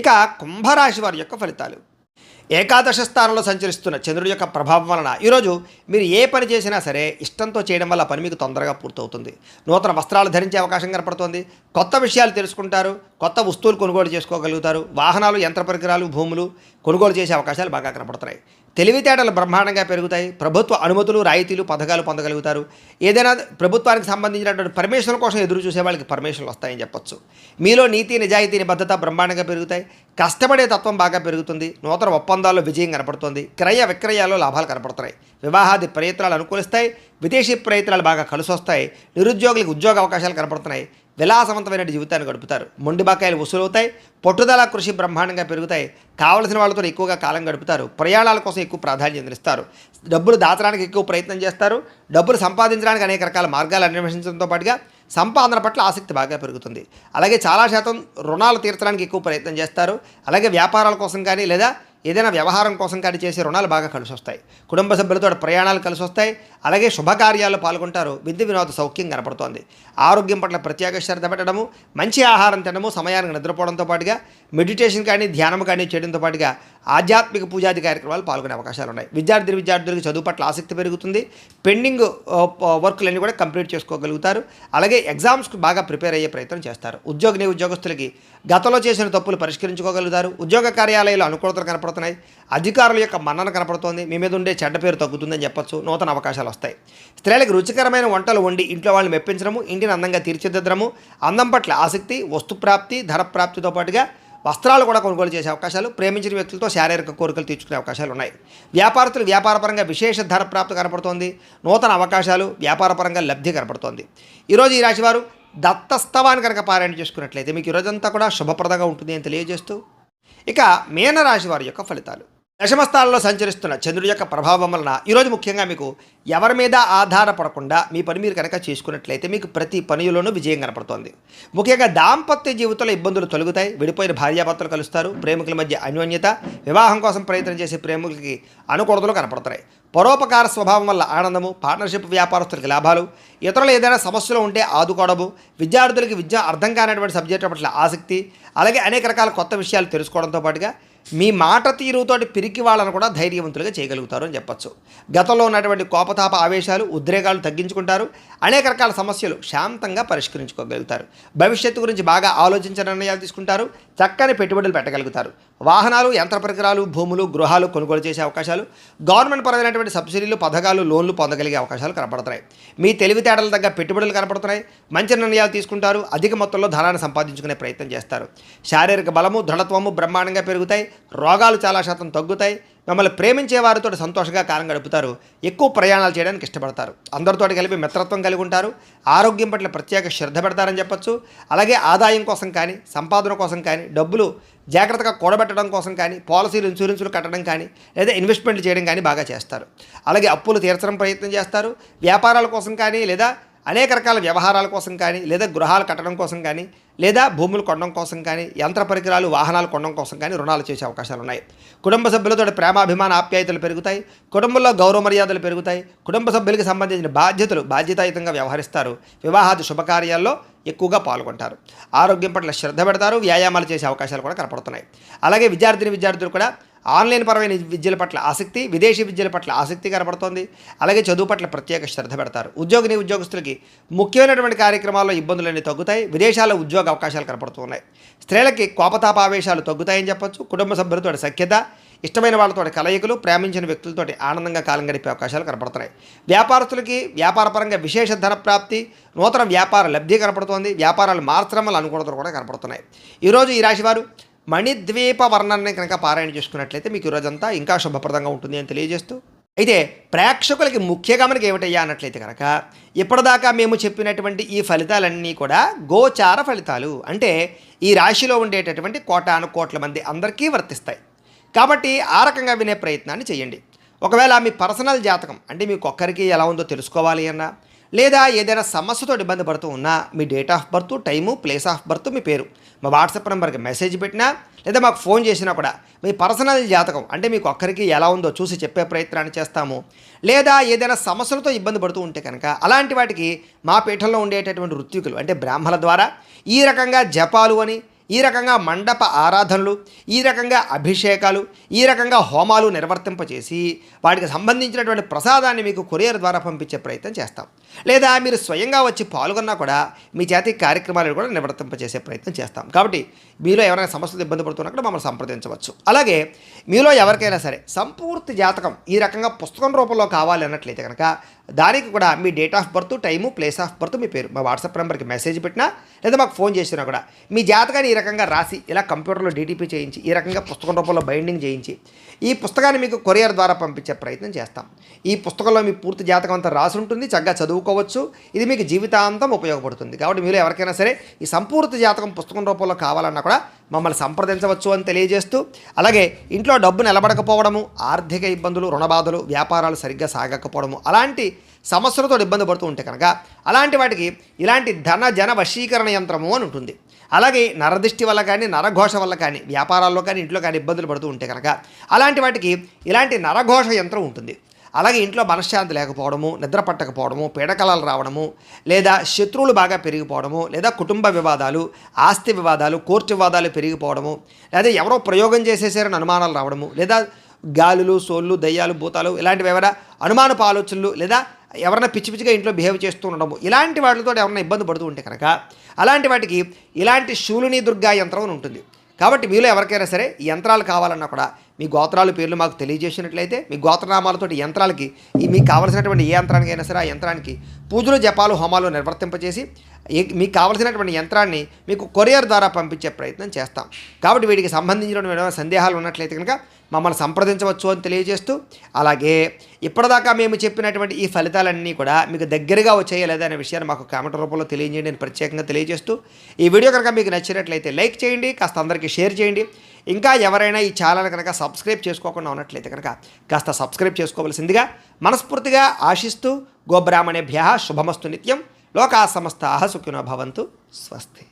A: ఇక కుంభరాశి వారి యొక్క ఫలితాలు. ఏకాదశ స్థానంలో సంచరిస్తున్న చంద్రుడి యొక్క ప్రభావం వలన ఈరోజు మీరు ఏ పని చేసినా సరే ఇష్టంతో చేయడం వల్ల పని మీకు తొందరగా పూర్తవుతుంది. నూతన వస్త్రాలు ధరించే అవకాశం కనపడుతోంది. కొత్త విషయాలు తెలుసుకుంటారు. కొత్త వస్తువులు కొనుగోలు చేసుకోగలుగుతారు. వాహనాలు, యంత్ర పరికరాలు, భూములు కొనుగోలు చేసే అవకాశాలు బాగా కనపడుతున్నాయి. తెలివితేటలు బ్రహ్మాండంగా పెరుగుతాయి. ప్రభుత్వ అనుమతులు, రాయితీలు, పథకాలు పొందగలుగుతారు. ఏదైనా ప్రభుత్వానికి సంబంధించినటువంటి పర్మిషన్ కోసం ఎదురు చూసే వాళ్ళకి పర్మిషన్లు వస్తాయని చెప్పొచ్చు. మీలో నీతి, నిజాయితీ, నిబద్ధత బ్రహ్మాండంగా పెరుగుతాయి. కష్టపడే తత్వం బాగా పెరుగుతుంది. నూతన ఒప్పందాల్లో విజయం కనపడుతుంది. క్రయ విక్రయాల్లో లాభాలు కనపడుతున్నాయి. వివాహాది ప్రయత్నాలు అనుకూలిస్తాయి. విదేశీ ప్రయత్నాలు బాగా కలిసి వస్తాయి. నిరుద్యోగులకు ఉద్యోగ అవకాశాలు కనపడుతున్నాయి. విలాసవంతమైన జీవితాన్ని గడుపుతారు. మొండి బకాయిలు వసూలవుతాయి. పట్టుదల కృషి బ్రహ్మాండంగా పెరుగుతాయి. కావలసిన వాళ్ళతో ఎక్కువగా కాలం గడుపుతారు. ప్రయాణాల కోసం ఎక్కువ ప్రాధాన్యత ఇస్తారు. డబ్బులు దాచడానికి ఎక్కువ ప్రయత్నం చేస్తారు. డబ్బులు సంపాదించడానికి అనేక రకాల మార్గాలు అన్వేషించడంతో పాటుగా సంపాదన పట్ల ఆసక్తి బాగా పెరుగుతుంది. అలాగే చాలా శాతం రుణాలు తీర్చడానికి ఎక్కువ ప్రయత్నం చేస్తారు. అలాగే వ్యాపారాల కోసం కానీ లేదా ఏదైనా వ్యవహారం కోసం కానీ చేసే రుణాలు బాగా కలిసి వస్తాయి. కుటుంబ సభ్యులతో ప్రయాణాలు కలిసి వస్తాయి. అలాగే శుభకార్యాల్లో పాల్గొంటారు. విద్య వినోద సౌఖ్యం కనపడుతోంది. ఆరోగ్యం పట్ల ప్రత్యేక శ్రద్ధ పెట్టడము, మంచి ఆహారం తినడము, సమయానికి నిద్రపోవడంతో పాటుగా మెడిటేషన్ కానీ ధ్యానం కానీ చేయడంతో పాటుగా ఆధ్యాత్మిక పూజాది కార్యక్రమాలు పాల్గొనే అవకాశాలు ఉన్నాయి. విద్యార్థులకు చదువు పట్ల ఆసక్తి పెరుగుతుంది. పెండింగ్ వర్కులన్నీ కూడా కంప్లీట్ చేసుకోగలుగుతారు. అలాగే ఎగ్జామ్స్కి బాగా ప్రిపేర్ అయ్యే ప్రయత్నం చేస్తారు. ఉద్యోగస్తులకి గతంలో చేసిన తప్పులు పరిష్కరించుకోగలుగుతారు. ఉద్యోగ కార్యాలయాలు అనుకూలతలు కనపడుతున్నాయి. అధికారుల యొక్క మన్నన కనపడుతోంది. మీ మీద ఉండే చెడ్డ పేరు తగ్గుతుందని చెప్పొచ్చు. నూతన అవకాశాలు వస్తాయి. స్త్రీలకు రుచికరమైన వంటలు వండి ఇంట్లో వాళ్ళని మెప్పించడము, ఇంటిని అందంగా తీర్చిదిద్దడము, అందం పట్ల ఆసక్తి, వస్తుప్రాప్తి, ధన ప్రాప్తితో పాటుగా వస్త్రాలు కూడా కొనుగోలు చేసే అవకాశాలు, ప్రేమించిన వ్యక్తులతో శారీరక కోరికలు తీర్చుకునే అవకాశాలు ఉన్నాయి. వ్యాపారస్తులు వ్యాపారపరంగా విశేష ధన ప్రాప్తి కనపడుతోంది. నూతన అవకాశాలు, వ్యాపారపరంగా లబ్ధి కనపడుతోంది. ఈరోజు ఈ రాశివారు దత్తస్తవాన్ని కనుక పారాయణ చేసుకున్నట్లయితే మీకు ఈరోజంతా కూడా శుభప్రదంగా ఉంటుంది అని తెలియజేస్తూ ఇక మీనరాశి వారి యొక్క ఫలితాలు. దశమస్థానంలో సంచరిస్తున్న చంద్రుడి యొక్క ప్రభావం వలన ఈరోజు ముఖ్యంగా మీకు ఎవరి మీద ఆధారపడకుండా మీ పని మీరు కనుక చేసుకున్నట్లయితే మీకు ప్రతి పనిలోనూ విజయం కనపడుతోంది. ముఖ్యంగా దాంపత్య జీవితంలో ఇబ్బందులు తొలగుతాయి. విడిపోయిన భార్యాభర్తలు కలుస్తారు. ప్రేమికుల మధ్య అన్యోన్యత, వివాహం కోసం ప్రయత్నం చేసే ప్రేమికులకి అనుకూలతలు కనపడుతున్నాయి. పరోపకార స్వభావం వల్ల ఆనందము, పార్ట్నర్షిప్ వ్యాపారస్తులకి లాభాలు, ఇతరులు ఏదైనా సమస్యలు ఉంటే ఆదుకోవడము, విద్యార్థులకి విద్య అర్థం కానటువంటి సబ్జెక్టుల పట్ల ఆసక్తి, అలాగే అనేక రకాల కొత్త విషయాలు తెలుసుకోవడంతో పాటుగా మీ మాట తీరుతోటి పిరికి వాళ్ళను కూడా ధైర్యవంతులుగా చేయగలుగుతారు అని చెప్పచ్చు. గతంలో ఉన్నటువంటి కోపతాప ఆవేశాలు, ఉద్రేకాలు తగ్గించుకుంటారు. అనేక రకాల సమస్యలు శాంతంగా పరిష్కరించుకోగలుగుతారు. భవిష్యత్తు గురించి బాగా ఆలోచించిన నిర్ణయాలు తీసుకుంటారు. చక్కని పెట్టుబడులు పెట్టగలుగుతారు. వాహనాలు, యంత్ర పరికరాలు, భూములు, గృహాలు కొనుగోలు చేసే అవకాశాలు, గవర్నమెంట్ పరమైనటువంటి సబ్సిడీలు, పథకాలు, లోన్లు పొందగలిగే అవకాశాలు కనపడుతున్నాయి. మీ తెలివితేటల తగ్గ పెట్టుబడులు కనపడుతున్నాయి. మంచి నిర్ణయాలు తీసుకుంటారు. అధిక మొత్తంలో ధనాన్ని సంపాదించుకునే ప్రయత్నం చేస్తారు. శారీరక బలము, దృఢత్వము బ్రహ్మాండంగా పెరుగుతాయి. రోగాలు చాలా శాతం తగ్గుతాయి. మిమ్మల్ని ప్రేమించే వారితో సంతోషంగా కాలం గడుపుతారు. ఎక్కువ ప్రయాణాలు చేయడానికి ఇష్టపడతారు. అందరితో కలిపి మిత్రత్వం కలిగి ఉంటారు. ఆరోగ్యం పట్ల ప్రత్యేక శ్రద్ధ పెడతారని చెప్పచ్చు. అలాగే ఆదాయం కోసం కానీ, సంపాదన కోసం కానీ, డబ్బులు జాగ్రత్తగా కూడబెట్టడం కోసం కానీ, పాలసీలు, ఇన్సూరెన్సులు కట్టడం కానీ, లేదా ఇన్వెస్ట్మెంట్లు చేయడం కానీ బాగా చేస్తారు. అలాగే అప్పులు తీర్చడం ప్రయత్నం చేస్తారు. వ్యాపారాల కోసం కానీ, లేదా అనేక రకాల వ్యవహారాల కోసం కానీ, లేదా గృహాలు కట్టడం కోసం కానీ, లేదా భూములు కొనడం కోసం కానీ, యంత్ర పరికరాలు, వాహనాలు కొనడం కోసం కానీ రుణాలు చేసే అవకాశాలు ఉన్నాయి. కుటుంబ సభ్యులతో ప్రేమాభిమాన ఆప్యాయతలు పెరుగుతాయి. కుటుంబంలో గౌరవ మర్యాదలు పెరుగుతాయి. కుటుంబ సభ్యులకు సంబంధించిన బాధ్యతలు బాధ్యతాయుతంగా వ్యవహరిస్తారు. వివాహాది శుభకార్యాల్లో ఎక్కువగా పాల్గొంటారు. ఆరోగ్యం పట్ల శ్రద్ధ పెడతారు. వ్యాయామాలు చేసే అవకాశాలు కూడా కనపడుతున్నాయి. అలాగే విద్యార్థులు కూడా ఆన్లైన్ పరమైన విద్యల పట్ల ఆసక్తి, విదేశీ విద్యల పట్ల ఆసక్తి కనబడుతోంది. అలాగే చదువు పట్ల ప్రత్యేక శ్రద్ధ పెడతారు. ఉద్యోగస్తులకి ముఖ్యమైనటువంటి కార్యక్రమాల్లో ఇబ్బందులన్నీ తగ్గుతాయి. విదేశాల్లో ఉద్యోగ అవకాశాలు కనపడుతున్నాయి. స్త్రీలకి కోపతాపావేశాలు తగ్గుతాయని చెప్పొచ్చు. కుటుంబ సభ్యులతో సఖ్యత, ఇష్టమైన వాళ్ళతో కలయికలు, ప్రేమించిన వ్యక్తులతో ఆనందంగా కాలం గడిపే అవకాశాలు కనపడుతున్నాయి. వ్యాపారస్తులకి వ్యాపారపరంగా విశేష ధన ప్రాప్తి, నూతన వ్యాపార లబ్ధి కనపడుతోంది. వ్యాపారాలు మార్చడం వల్ల అనుకూలతలు కూడా కనపడుతున్నాయి. ఈరోజు ఈ రాశివారు మణిద్వీప వర్ణాన్ని కనుక పారాయణ చేసుకున్నట్లయితే మీకు ఈరోజంతా ఇంకా శుభప్రదంగా ఉంటుంది అని తెలియజేస్తూ, అయితే ప్రేక్షకులకి ముఖ్యంగా మనకి ఏమిటయ్యా అన్నట్లయితే కనుక ఇప్పటిదాకా మేము చెప్పినటువంటి ఈ ఫలితాలన్నీ కూడా గోచార ఫలితాలు. అంటే ఈ రాశిలో ఉండేటటువంటి కోటాను కోట్ల మంది అందరికీ వర్తిస్తాయి. కాబట్టి ఆ రకంగా వినే ప్రయత్నాన్ని చేయండి. ఒకవేళ మీ పర్సనల్ జాతకం అంటే మీకు ఒక్కరికి ఎలా ఉందో తెలుసుకోవాలి అన్నా, లేదా ఏదైనా సమస్యతో ఇబ్బంది పడుతూ ఉన్నా మీ date of birth, time, place of birth, మీ పేరు మా వాట్సాప్ నెంబర్కి మెసేజ్ పెట్టినా, లేదా మాకు ఫోన్ చేసినా కూడా మీ పర్సనల్ జాతకం అంటే మీకు ఒక్కరికి ఎలా ఉందో చూసి చెప్పే ప్రయత్నాన్ని చేస్తాము. లేదా ఏదైనా సమస్యలతో ఇబ్బంది పడుతూ ఉంటే కనుక అలాంటి వాటికి మా పీఠంలో ఉండేటటువంటి ఋత్వికులు అంటే బ్రాహ్మణుల ద్వారా ఈ రకంగా జపాలు అని, ఈ రకంగా మండప ఆరాధనలు, ఈ రకంగా అభిషేకాలు, ఈ రకంగా హోమాలు నిర్వర్తింపచేసి వాటికి సంబంధించినటువంటి ప్రసాదాన్ని మీకు కొరియర్ ద్వారా పంపించే ప్రయత్నం చేస్తాం. లేదా మీరు స్వయంగా వచ్చి పాల్గొన్నా కూడా మీ చేతి కార్యక్రమాలను కూడా నిర్వర్తింపచేసే ప్రయత్నం చేస్తాం. కాబట్టి మీలో ఎవరైనా సమస్యలు ఇబ్బంది పడుతున్నా మమ్మల్ని సంప్రదించవచ్చు. అలాగే మీలో ఎవరికైనా సరే సంపూర్తి జాతకం ఈ రకంగా పుస్తకం రూపంలో కావాలి అన్నట్లయితే కనుక దానికి కూడా మీ date of birth, time, place of birth, మీ పేరు మా వాట్సాప్ నెంబర్కి మెసేజ్ పెట్టినా, లేదా మాకు ఫోన్ చేసినా కూడా మీ జాతకాన్ని ఈ రకంగా రాసి ఇలా కంప్యూటర్లో డీటీపీ చేయించి ఈ రకంగా పుస్తకం రూపంలో బైండింగ్ చేయించి ఈ పుస్తకాన్ని మీకు కొరియర్ ద్వారా పంపించే ప్రయత్నం చేస్తాం. ఈ పుస్తకంలో మీ పూర్తి జాతకం అంతా రాసి ఉంటుంది. చక్కగా చదువుకోవచ్చు. ఇది మీకు జీవితాంతం ఉపయోగపడుతుంది. కాబట్టి మీరు ఎవరికైనా సరే ఈ సంపూర్తి జాతకం పుస్తకం రూపంలో కావాలన్నా కూడా మమ్మల్ని సంప్రదించవచ్చు అని తెలియజేస్తూ, అలాగే ఇంట్లో డబ్బు నిలబడకపోవడము, ఆర్థిక ఇబ్బందులు, రుణబాధలు, వ్యాపారాలు సరిగ్గా సాగకపోవడము అలాంటి సమస్యలతో ఇబ్బంది పడుతూ ఉంటే కనుక అలాంటి వాటికి ఇలాంటి జన వశీకరణ యంత్రము అని ఉంటుంది. అలాగే నరదృష్టి వల్ల కానీ, నరఘోష వల్ల కానీ, వ్యాపారాల్లో కానీ, ఇంట్లో కానీ ఇబ్బందులు పడుతూ ఉంటే కనుక అలాంటి వాటికి ఇలాంటి నరఘోష యంత్రం ఉంటుంది. అలాగే ఇంట్లో మనశ్శాంతి లేకపోవడము, నిద్ర పట్టకపోవడము, పీడకలాలు రావడము, లేదా శత్రువులు బాగా పెరిగిపోవడము, లేదా కుటుంబ వివాదాలు, ఆస్తి వివాదాలు, కోర్టు వివాదాలు పెరిగిపోవడము, లేదా ఎవరో ప్రయోగం చేసేసారని అనుమానాలు రావడము, లేదా గాలులు, సోళ్ళు, దయ్యాలు, భూతాలు ఇలాంటివి ఎవరైనా అనుమానపు ఆలోచనలు, లేదా ఎవరైనా పిచ్చి పిచ్చిగా ఇంట్లో బిహేవ్ చేస్తూ ఉండడము ఇలాంటి వాటితో ఎవరైనా ఇబ్బంది పడుతూ ఉంటే కనుక అలాంటి వాటికి ఇలాంటి శూలిని దుర్గా యంత్రం అని ఉంటుంది. కాబట్టి మీలో ఎవరికైనా సరే ఈ యంత్రాలు కావాలన్నా కూడా మీ గోత్రాల పేర్లు మాకు తెలియజేసినట్లయితే మీ గోత్రనామాలతోటి యంత్రాలకి మీకు కావలసినటువంటి ఏ యంత్రానికైనా సరే ఆ యంత్రానికి పూజలు, జపాలు, హోమాలు నిర్వర్తింపచేసి మీకు కావలసినటువంటి యంత్రాన్ని మీకు కొరియర్ ద్వారా పంపించే ప్రయత్నం చేస్తాం. కాబట్టి వీటికి సంబంధించినటువంటి సందేహాలు ఉన్నట్లయితే కనుక మమ్మల్ని సంప్రదించవచ్చు అని తెలియజేస్తూ, అలాగే ఇప్పటిదాకా మేము చెప్పినటువంటి ఈ ఫలితాలన్నీ కూడా మీకు దగ్గరగా వచ్చాయా లేదా అనే విషయాన్ని మాకు కామెంట్ రూపంలో తెలియజేయండి అని ప్రత్యేకంగా తెలియజేస్తూ, ఈ వీడియో కనుక మీకు నచ్చినట్లయితే లైక్ చేయండి, కాస్త అందరికీ షేర్ చేయండి. ఇంకా ఎవరైనా ఈ ఛానల్ కనుక సబ్స్క్రైబ్ చేసుకోకుండా ఉన్నట్లయితే కనుక కాస్త సబ్స్క్రైబ్ చేసుకోవాల్సిందిగా మనస్ఫూర్తిగా ఆశిస్తూ, గోబ్రాహ్మణేభ్యః శుభమస్తు నిత్యం. లోకా సమస్తాః సుఖినో భవంతు. స్వస్తి.